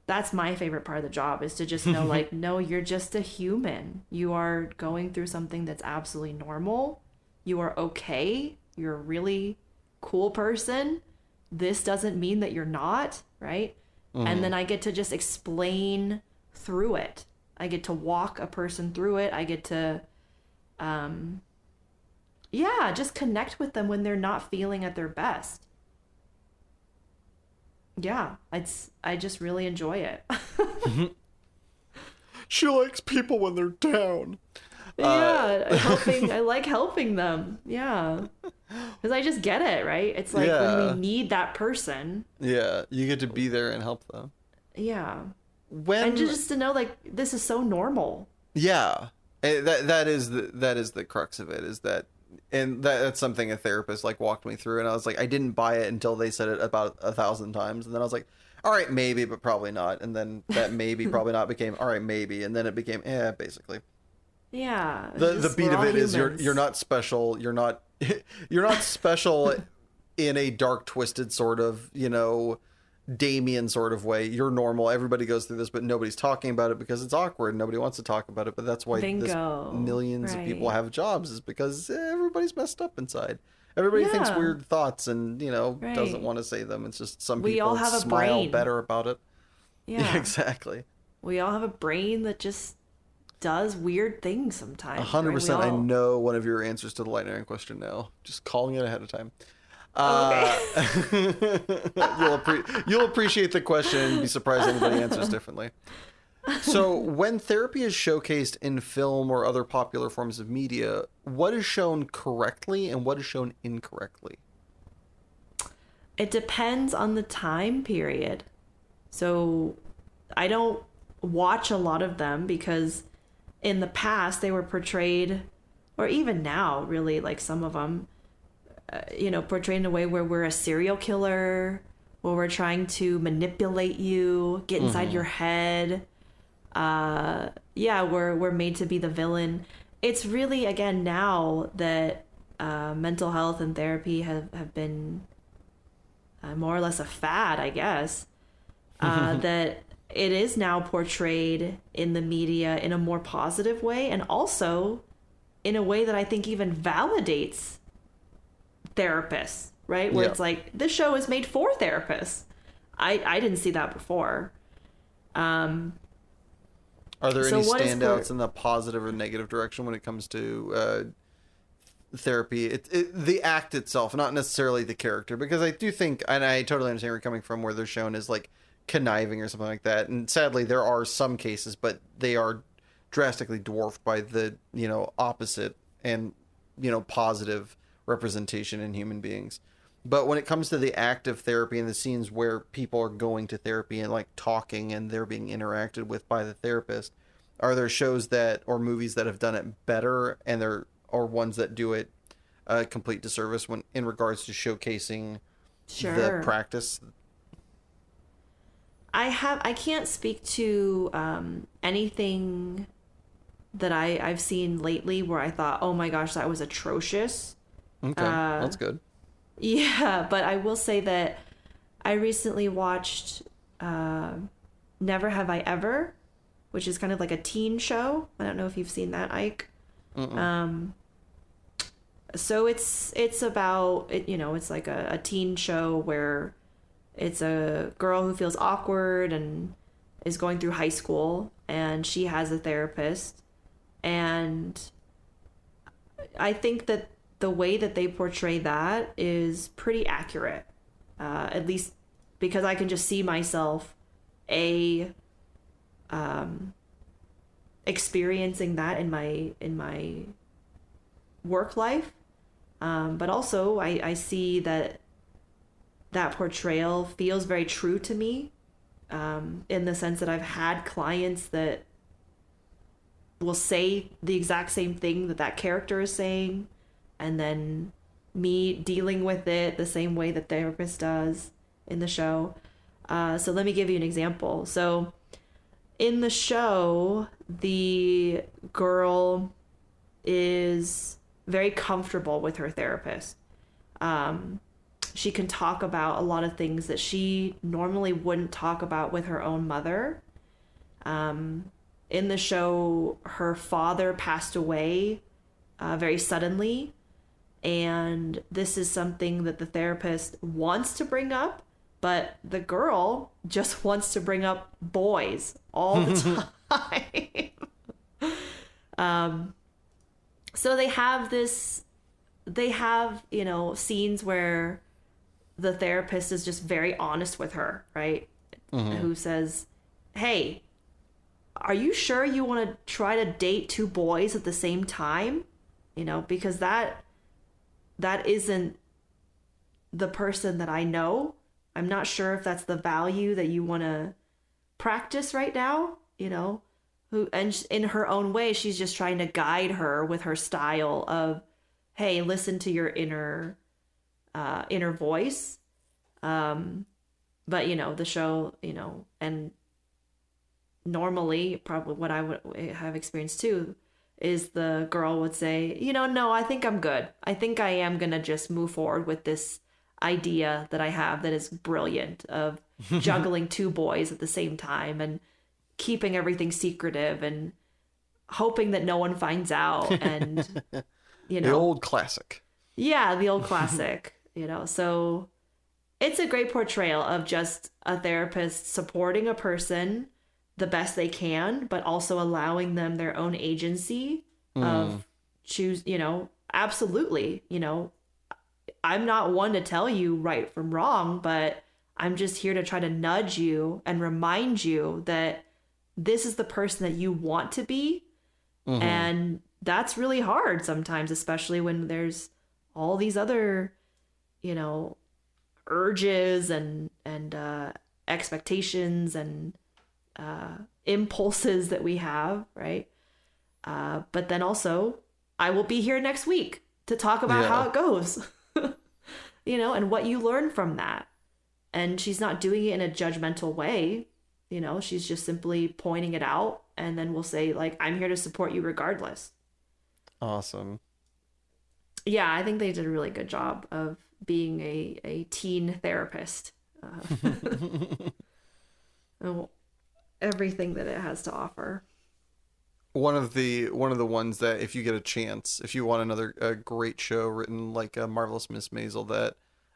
That's my favorite part of the job, is to just know like, no, you're just a human. You are going through something that's absolutely normal. You are okay. You're a really cool person. This doesn't mean that you're not, right? And then I get to just explain through it. I get to walk a person through it. I get to, just connect with them when they're not feeling at their best. Yeah, I just really enjoy it.
She likes people when they're down.
I like helping them. Yeah. Because I just get it, right? It's like when we need that person.
Yeah, you get to be there and help them.
Yeah.
When
And just to know like this is so normal.
Yeah, that is the crux of it, is that, and that's something a therapist like walked me through, and I was like, I didn't buy it until they said it about 1,000 times, and then I was like, all right, maybe, but probably not, and then that maybe probably not became all right, maybe, and then it became basically.
Yeah.
The beat of it is you're not special, you're not special in a dark, twisted sort of, Damien sort of way. You're normal. Everybody goes through this, but nobody's talking about it because it's awkward. Nobody wants to talk about it, but that's why millions of people have jobs, is because everybody's messed up inside. Everybody thinks weird thoughts and, doesn't want to say them. It's just some
We
people
all have a
smile
brain.
better about it.
Yeah.
Exactly.
We all have a brain that just does weird things sometimes.
100%.
Right?
I know one of your answers to the lightning round question now. Just calling it ahead of time.
Okay.
You'll appreciate the question and be surprised anybody answers differently. So when therapy is showcased in film or other popular forms of media, what is shown correctly and what is shown incorrectly?
It depends on the time period. So I don't watch a lot of them because in the past they were portrayed, or even now really, like some of them, portrayed in a way where we're a serial killer, where we're trying to manipulate you, get inside your head. We're made to be the villain. It's really, again, now that mental health and therapy have been more or less a fad, I guess, that it is now portrayed in the media in a more positive way, and also in a way that I think even validates therapists, right? Where it's like, this show is made for therapists. I didn't see that before.
Are there any standouts in the positive or negative direction when it comes to therapy? The act itself, not necessarily the character, because I do think, and I totally understand where you're coming from, where they're shown as like conniving or something like that. And sadly, there are some cases, but they are drastically dwarfed by the, opposite and, positive representation in human beings. But when it comes to the act of therapy and the scenes where people are going to therapy and like talking and they're being interacted with by the therapist, are there shows that or movies that have done it better, and there are ones that do it a complete disservice when in regards to showcasing the practice?
I can't speak to anything that I've seen lately where I thought, oh my gosh, that was atrocious.
Okay, that's good.
Yeah, but I will say that I recently watched Never Have I Ever, which is kind of like a teen show. I don't know if you've seen that, Ike. So it's about it, it's like a teen show where it's a girl who feels awkward and is going through high school, and she has a therapist. And I think that the way that they portray that is pretty accurate, at least because I can just see myself experiencing that in my work life. But also I see that portrayal feels very true to me, in the sense that I've had clients that will say the exact same thing that character is saying, and then me dealing with it the same way the therapist does in the show. So let me give you an example. So in the show, the girl is very comfortable with her therapist. She can talk about a lot of things that she normally wouldn't talk about with her own mother. In the show, her father passed away very suddenly, and this is something that the therapist wants to bring up, but the girl just wants to bring up boys all the time. So they have scenes where the therapist is just very honest with her, right? Who says, hey, are you sure you want to try to date two boys at the same time? Because that isn't the person that I know. I'm not sure if that's the value that you want to practice right now, and in her own way, she's just trying to guide her with her style of, hey, listen to your inner voice. But the show, and normally probably what I would have experienced too is the girl would say, no, I think I'm good. I think I am going to just move forward with this idea that I have that is brilliant of juggling two boys at the same time and keeping everything secretive and hoping that no one finds out. And,
The old classic.
Yeah, the old classic, so it's a great portrayal of just a therapist supporting a person the best they can, but also allowing them their own agency of choose, absolutely, I'm not one to tell you right from wrong, but I'm just here to try to nudge you and remind you that this is the person that you want to be. And that's really hard sometimes, especially when there's all these other, urges and expectations and impulses that we have, right? But then also, I will be here next week to talk about how it goes, and what you learn from that. And she's not doing it in a judgmental way, she's just simply pointing it out, and then we'll say, like, I'm here to support you regardless.
Awesome.
Yeah, I think they did a really good job of being a teen therapist. Everything that it has to offer.
One of the ones that, if you get a chance, if you want another great show written like a Marvelous Miss Maisel, that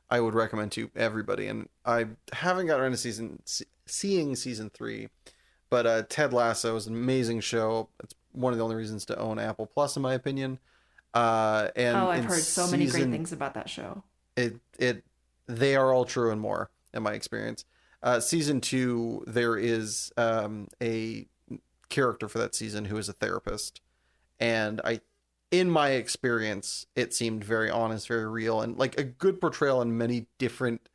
I would recommend to everybody, and I haven't got around to seeing season 3, but Ted Lasso is an amazing show. It's one of the only reasons to own Apple Plus, in my opinion. And
I've heard so many great things about that show.
They are all true and more, in my experience. Season 2, there is a character for that season who is a therapist, and in my experience, it seemed very honest, very real, and like a good portrayal in many different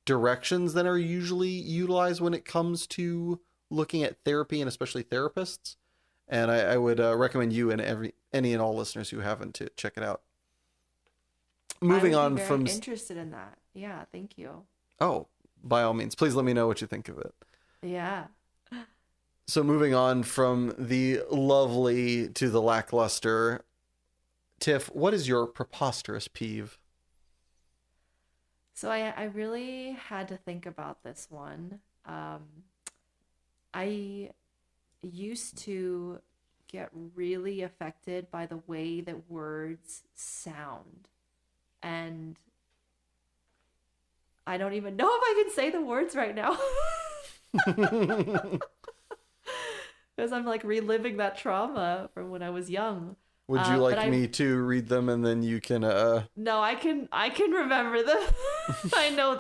directions than are usually utilized when it comes to looking at therapy, and especially therapists. And I would recommend you and any and all listeners who haven't to check it out. Moving on from
interested in that. Yeah, thank you.
Oh, by all means, please let me know what you think of it.
Yeah.
So moving on from the lovely to the lackluster, Tiff, what is your preposterous peeve?
So I really had to think about this one. I used to get really affected by the way that words sound. And I don't even know if I can say the words right now. Because I'm like reliving that trauma from when I was young.
Would you like me to read them and then you can
No, I can remember them. I know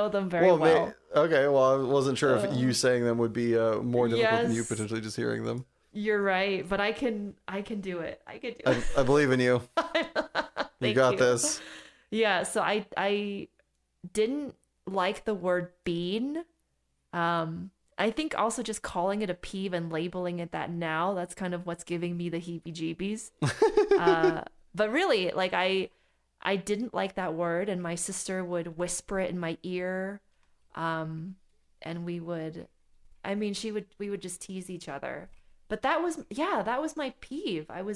them very well.
Okay, well, I wasn't sure if you saying them would be more difficult than you
Yes.
potentially just hearing them.
You're right, but I can do it. I can do it.
I believe in you. You got
you.
this.
Yeah, so I didn't like the word bean. I think also just calling it a peeve and labeling it that now, that's kind of what's giving me the heebie-jeebies. But really, like I didn't like that word, and my sister would whisper it in my ear. And we would just tease each other. But that was my peeve. It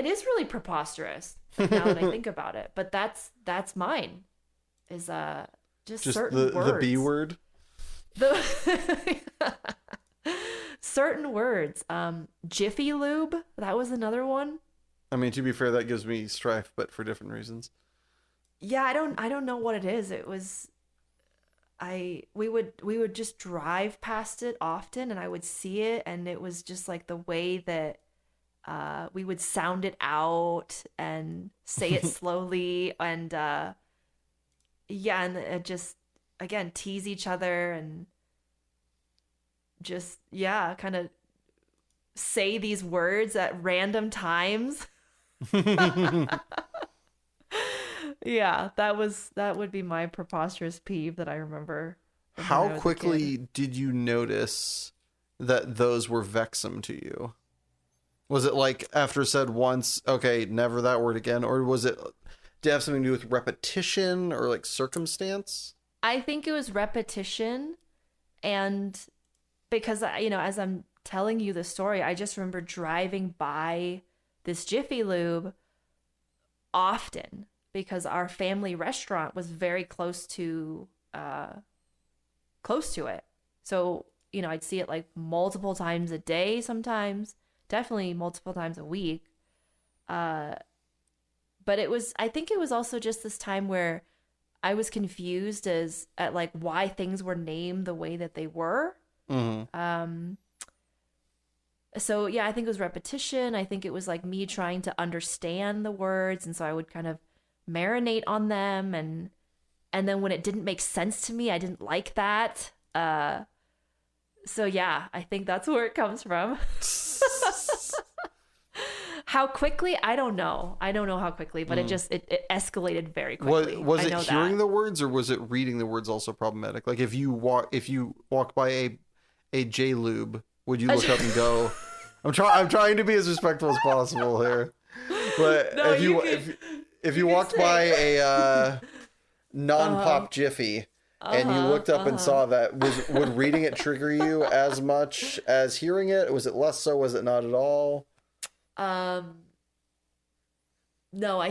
is really preposterous now that I think about it. But that's mine. Is just certain words.
The B word.
Certain words. Jiffy Lube, that was another one.
I mean, to be fair, that gives me strife, but for different reasons.
Yeah, I don't know what it is. It was we would just drive past it often, and I would see it, and it was just like the way that we would sound it out and say it slowly, and and it just, again, tease each other and just kind of say these words at random times. Yeah, that would be my preposterous peeve that I remember.
How quickly did you notice that those were vexing to you? Was it like after said once, okay, never that word again? Or did it have something to do with repetition or like circumstance?
I think it was repetition. And because, as I'm telling you the story, I just remember driving by this Jiffy Lube often because our family restaurant was very close to it. So, I'd see it like multiple times a day sometimes, definitely multiple times a week. But I think it was also just this time where I was confused at like why things were named the way that they were. Mm-hmm. So yeah, I think it was repetition. I think it was like me trying to understand the words, and so I would kind of marinate on them, and then when it didn't make sense to me, I didn't like that. So yeah, I think that's where it comes from. How quickly? I don't know. I don't know how quickly, but it escalated very quickly.
Was it hearing the words, or was it reading the words also problematic? Like if you walk by a J Lube, would you look up and go, I'm trying to be as respectful as possible here. But no, if you walked by a non-pop Jiffy and you looked up and saw that, would reading it trigger you as much as hearing it? Was it less so? Was it not at all?
No, I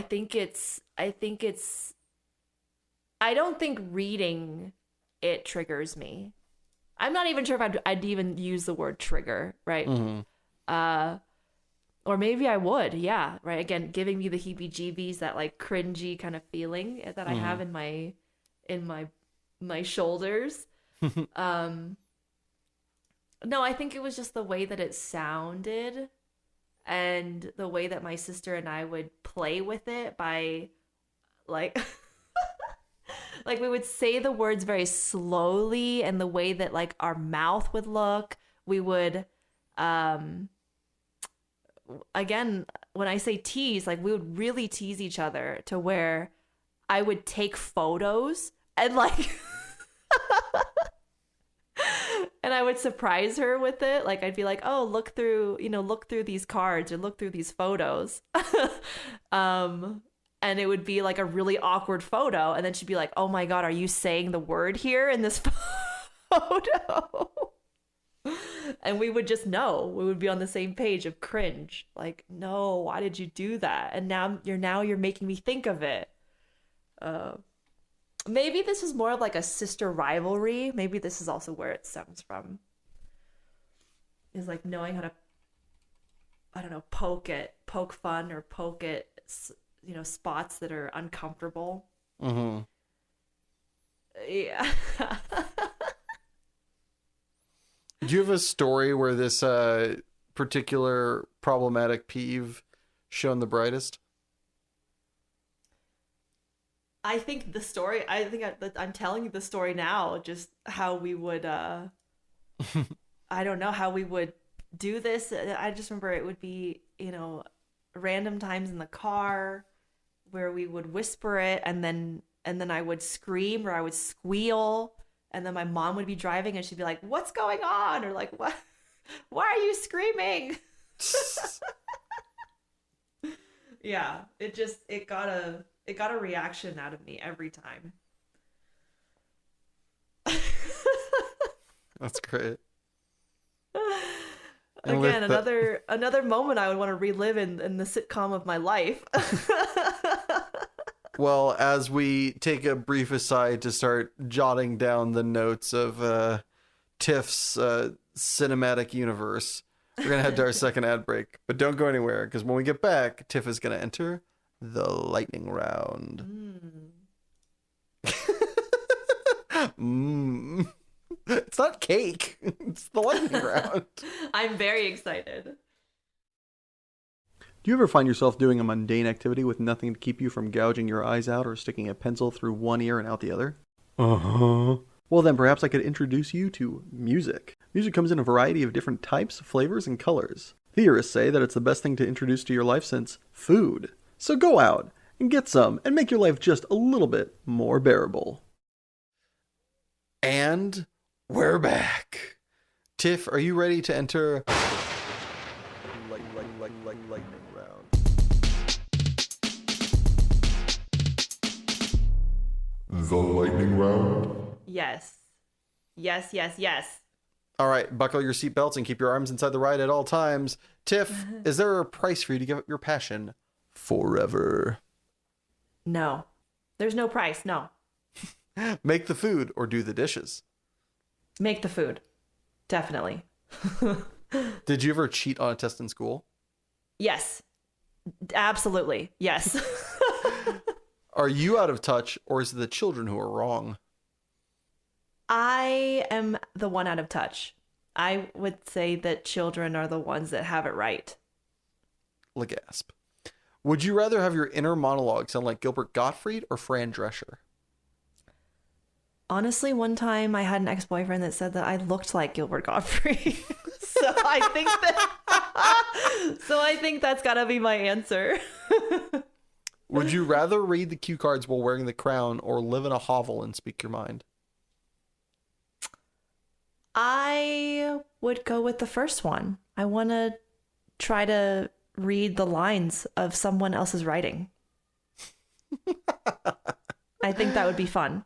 don't think reading it triggers me. I'm not even sure if I'd even use the word trigger, right? Mm-hmm. Or maybe I would, yeah, right? Again, giving me the heebie-jeebies, that like cringy kind of feeling that I have in my shoulders. No, I think it was just the way that it sounded, and the way that my sister and I would play with it by like like we would say the words very slowly, and the way that like our mouth would look. We would again, when I say tease, like we would really tease each other to where I would take photos and like and I would surprise her with it. Like I'd be like, "Oh, look through these cards, or look through these photos." And it would be like a really awkward photo, and then she'd be like, "Oh my God, are you saying the word here in this photo?" And we would just know. We would be on the same page of cringe. Like, "No, why did you do that?" And now you're making me think of it. Maybe this is more of like a sister rivalry. Maybe this is also where it stems from. is like knowing how to, I don't know, poke fun or poke at, spots that are uncomfortable.
Mm-hmm.
Yeah.
Do you have a story where this particular problematic peeve shone the brightest?
I think I'm telling you the story now, just how we would, I don't know how we would do this. I just remember it would be, random times in the car where we would whisper it, and then I would scream or I would squeal, and then my mom would be driving and she'd be like, "What's going on?" Or like, "What? Why are you screaming?" Yeah, it got a reaction out of me every time.
That's great.
Again, another moment I would want to relive in the sitcom of my life.
Well, as we take a brief aside to start jotting down the notes of TIFF's cinematic universe, we're going to head to our second ad break. But don't go anywhere, because when we get back, TIFF is going to enter the lightning round. It's not cake. It's the lightning round.
I'm very excited.
Do you ever find yourself doing a mundane activity with nothing to keep you from gouging your eyes out or sticking a pencil through one ear and out the other?
Uh-huh.
Well, then perhaps I could introduce you to music. Music comes in a variety of different types, flavors, and colors. Theorists say that it's the best thing to introduce to your life since food. So go out and get some and make your life just a little bit more bearable. And we're back. Tiff, are you ready to enter lightning round?
The lightning round?
Yes. Yes.
All right, buckle your seatbelts and keep your arms inside the ride at all times. Tiff, is there a price for you to give up your passion forever?
No. There's no price, no.
Make the food or do the dishes?
Make the food. Definitely.
Did you ever cheat on a test in school?
Yes. Absolutely. Yes.
Are you out of touch, or is it the children who are wrong?
I am the one out of touch. I would say that children are the ones that have it right.
Legasp. Would you rather have your inner monologue sound like Gilbert Gottfried or Fran Drescher?
Honestly, one time I had an ex-boyfriend that said that I looked like Gilbert Gottfried. So I think that's gotta be my answer.
Would you rather read the cue cards while wearing the crown or live in a hovel and speak your mind?
I would go with the first one. I want to try to read the lines of someone else's writing. I think that would be fun.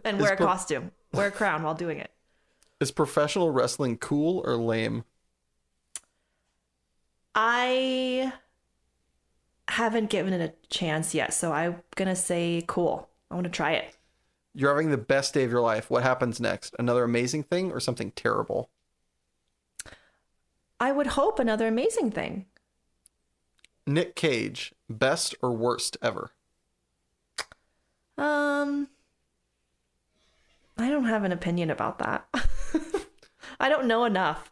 And wear a costume. Wear a crown while doing it.
Is professional wrestling cool or lame?
I haven't given it a chance yet, so I'm going to say cool. I want to try it.
You're having the best day of your life. What happens next? Another amazing thing or something terrible?
I would hope another amazing thing.
Nick Cage, best or worst ever?
I don't have an opinion about that. I don't know enough.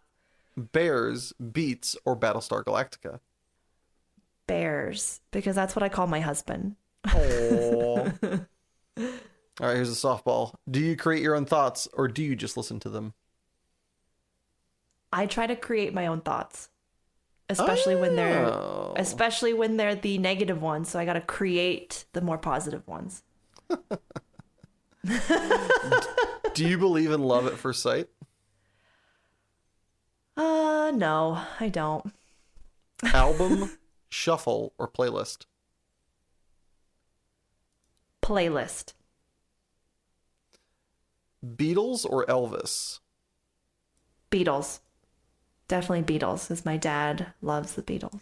Bears, Beats, or Battlestar Galactica?
Bears, because that's what I call my husband.
Oh. All right, here's a softball. Do you create your own thoughts or do you just listen to them?
I try to create my own thoughts, especially when they're the negative ones. So I got to create the more positive ones.
Do you believe in love at first sight?
No, I don't.
Album, shuffle, or playlist?
Playlist.
Beatles or Elvis?
Beatles. Definitely Beatles, as my dad loves the Beatles.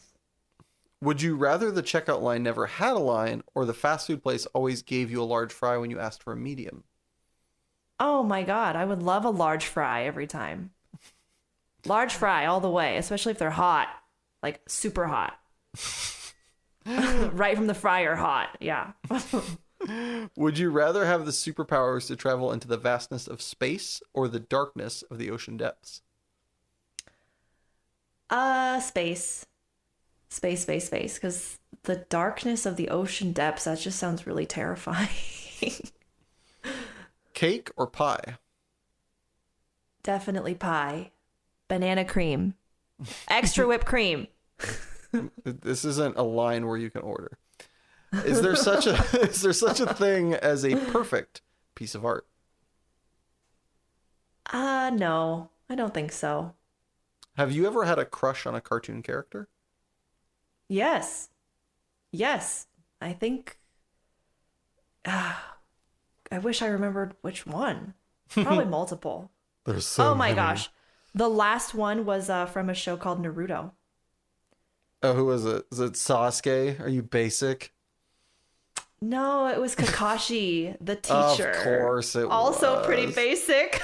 Would you rather the checkout line never had a line or the fast food place always gave you a large fry when you asked for a medium?
Oh my God, I would love a large fry every time. Large fry all the way, especially if they're hot, like super hot. Right from the fryer hot. Yeah.
Would you rather have the superpowers to travel into the vastness of space or the darkness of the ocean depths?
Space. Space. Because the darkness of the ocean depths, that just sounds really terrifying.
Cake or pie?
Definitely pie. Banana cream. Extra whipped cream.
This isn't a line where you can order. Is there such a thing as a perfect piece of art?
No. I don't think so.
Have you ever had a crush on a cartoon character?
Yes. I think I wish I remembered which one. Probably multiple.
There's so
Oh my
many.
gosh. The last one was from a show called Naruto.
Oh, who was it? Is it Sasuke? Are you basic?
No, it was Kakashi, the teacher.
Of course it
also
was.
pretty basic.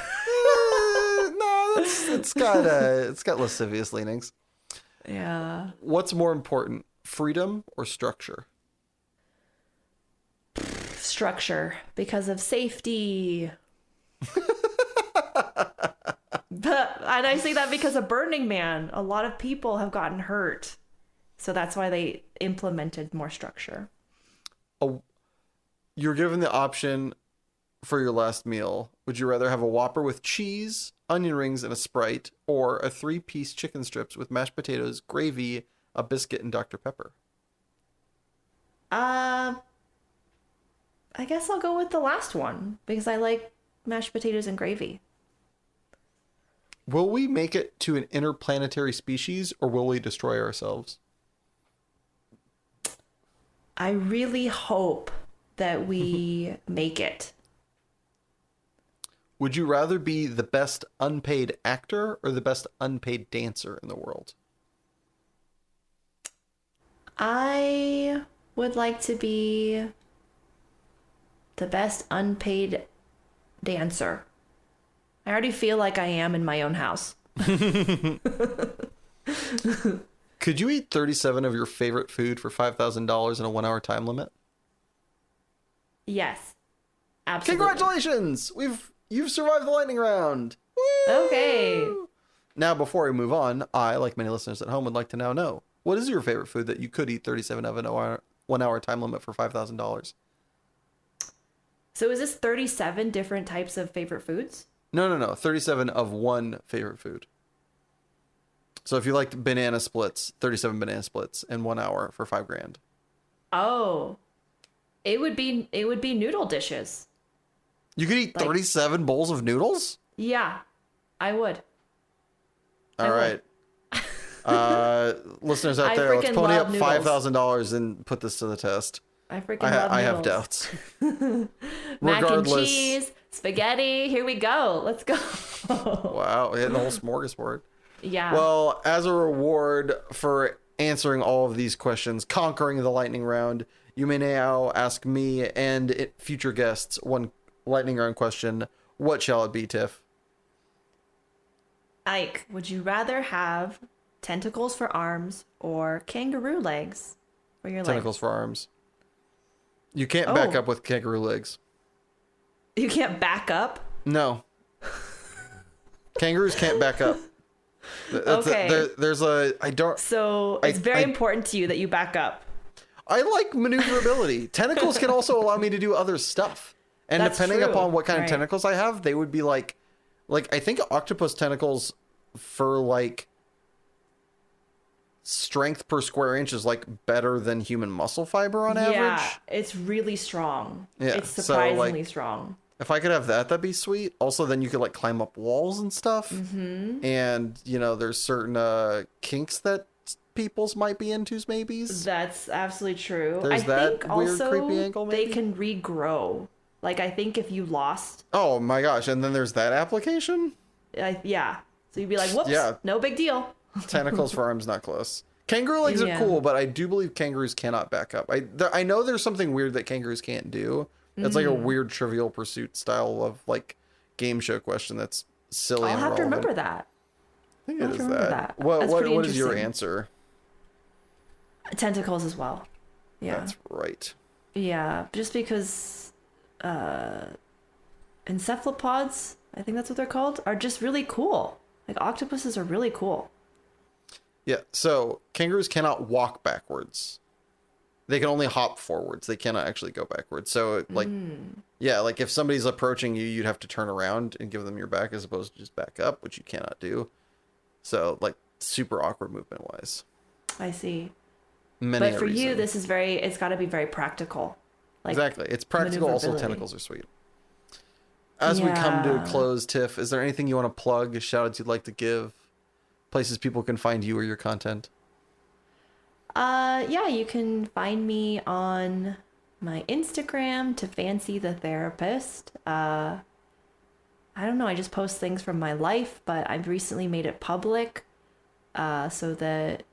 No, it's got lascivious leanings.
Yeah.
What's more important, freedom or structure?
Structure because of safety. And I say that because of Burning Man, a lot of people have gotten hurt. So that's why they implemented more structure.
You're given the option for your last meal. Would you rather have a Whopper with cheese, onion rings, and a Sprite, or a 3-piece chicken strips with mashed potatoes, gravy, a biscuit, and Dr. Pepper?
I guess I'll go with the last one because I like mashed potatoes and gravy.
Will we make it to an interplanetary species, or will we destroy ourselves?
I really hope that we make it.
Would you rather be the best unpaid actor or the best unpaid dancer in the world?
I would like to be the best unpaid dancer. I already feel like I am in my own house.
Could you eat 37 of your favorite food for $5,000 in a 1-hour time limit?
Yes. Absolutely.
Congratulations! You've survived the lightning round. Woo!
Okay.
Now, before we move on, I, like many listeners at home, would like to now know, what is your favorite food that you could eat 37 of in a 1-hour time limit for $5,000?
So is this 37 different types of favorite foods?
No. 37 of one favorite food. So if you liked banana splits, 37 banana splits in 1 hour for $5,000.
Oh. It would be noodle dishes.
You could eat 37 bowls of noodles?
Yeah. I would.
All right. Listeners out
I
there, let's
freaking
pony up
love noodles.
$5,000 and put this to the test.
I freaking love noodles.
I have doubts.
Mac and cheese, spaghetti. Here we go. Let's go.
Wow, we had the whole smorgasbord.
Yeah.
Well, as a reward for answering all of these questions, conquering the lightning round, you may now ask me and future guests one lightning round question. What shall it be, Tiff?
Ike, would you rather have tentacles for arms or kangaroo legs for your
Tentacles
legs?
for arms. You can't back up with kangaroo legs.
You can't back up?
No. Kangaroos can't back up.
Okay. So it's very
I-
important to you that you back up.
I like maneuverability. Tentacles can also allow me to do other stuff. And
That's
depending
true.
upon what kind of
Right.
tentacles I have, they would be like I think octopus tentacles for like strength per square inch is like better than human muscle fiber on average.
Yeah, it's really strong.
Yeah,
It's
so,
surprisingly strong.
If I could have that, that'd be sweet. Also, then you could like climb up walls and stuff.
Mm-hmm.
And, there's certain kinks that people's might be into, maybes.
That's absolutely true.
There's
I
that
think
weird,
also
creepy angle,
they
maybe?
can regrow. Like, I think if you lost,
Oh my gosh. And then there's that application?
yeah. So you'd be like, whoops,
Yeah.
no big deal.
Tentacles for arms, not close. Kangaroo legs are
Yeah.
cool, but I do believe kangaroos cannot back up. I know there's something weird that kangaroos can't do. It's like a weird Trivial Pursuit style of like game show question that's silly
I'll
and
have to
irrelevant.
remember that.
I think
I
it
have
is
to remember
that.
that.
What
That's
what
pretty
what is your
interesting.
answer?
Tentacles as well. Yeah.
That's right.
Yeah, just because encephalopods, I think that's what they're called, are just really cool. Like octopuses are really cool.
Yeah. So kangaroos cannot walk backwards. They can only hop forwards. They cannot actually go backwards. So like, yeah, like if somebody's approaching you, you'd have to turn around and give them your back as opposed to just back up, which you cannot do. So like super awkward movement wise.
I see.
Many
But
a
for you,
reason.
this is it's got to be very practical. Like
Exactly. It's practical. Also,
maneuverability.
tentacles are sweet. As we come to a
Yeah.
close, Tiff, is there anything you want to plug, shout outs you'd like to give, places people can find you or your content?
Yeah, you can find me on my Instagram to Fancy the Therapist. I don't know, I just post things from my life, but I've recently made it public so that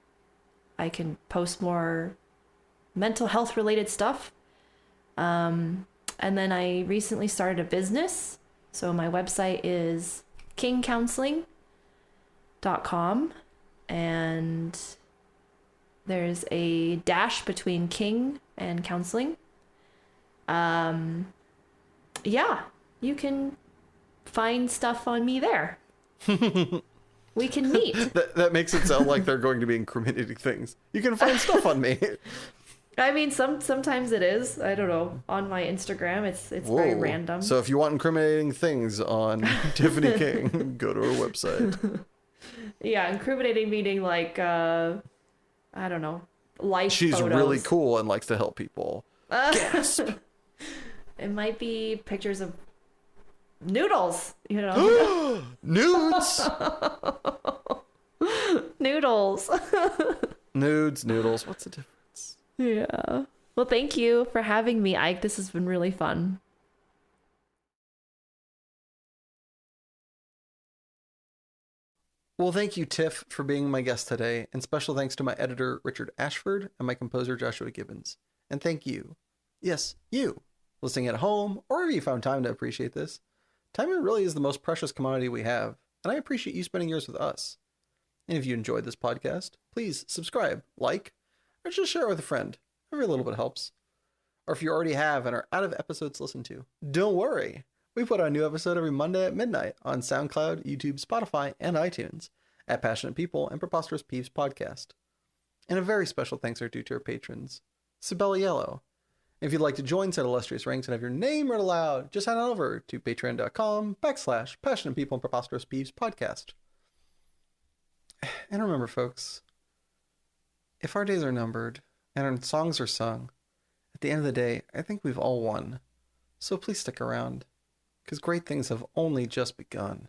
I can post more mental health related stuff. And then I recently started a business. So my website is kingcounseling.com, and there's a dash between king and counseling. Yeah, you can find stuff on me there. We can meet.
That makes it sound like they're going to be incriminating things. You can find stuff on me.
I mean, sometimes it is. I don't know. On my Instagram, it's very
Whoa.
random.
So if you want incriminating things on Tiffany King, go to her website.
Yeah, incriminating meaning like I don't know, life
She's
photos.
really cool and likes to help people. Gasp.
It might be pictures of noodles, you know.
Nudes.
Noodles.
Nudes, noodles. What's the difference?
Yeah. Well, thank you for having me, Ike. This has been really fun.
Well, thank you, Tiff, for being my guest today, and special thanks to my editor, Richard Ashford, and my composer, Joshua Gibbons. And thank you, yes, you, listening at home, or wherever you found time to appreciate this. Time really is the most precious commodity we have, and I appreciate you spending yours with us. And if you enjoyed this podcast, please subscribe, like, or just share it with a friend. Every little bit helps. Or if you already have and are out of episodes to listen to, don't worry. We put out a new episode every Monday at midnight on SoundCloud, YouTube, Spotify, and iTunes at Passionate People and Preposterous Peeves Podcast. And a very special thanks are due to our patrons, Sibella Yellow. If you'd like to join said illustrious ranks and have your name read aloud, just head on over to patreon.com/Passionate People and Preposterous Peeves Podcast. And remember, folks, if our days are numbered and our songs are sung, at the end of the day, I think we've all won. So please stick around, because great things have only just begun.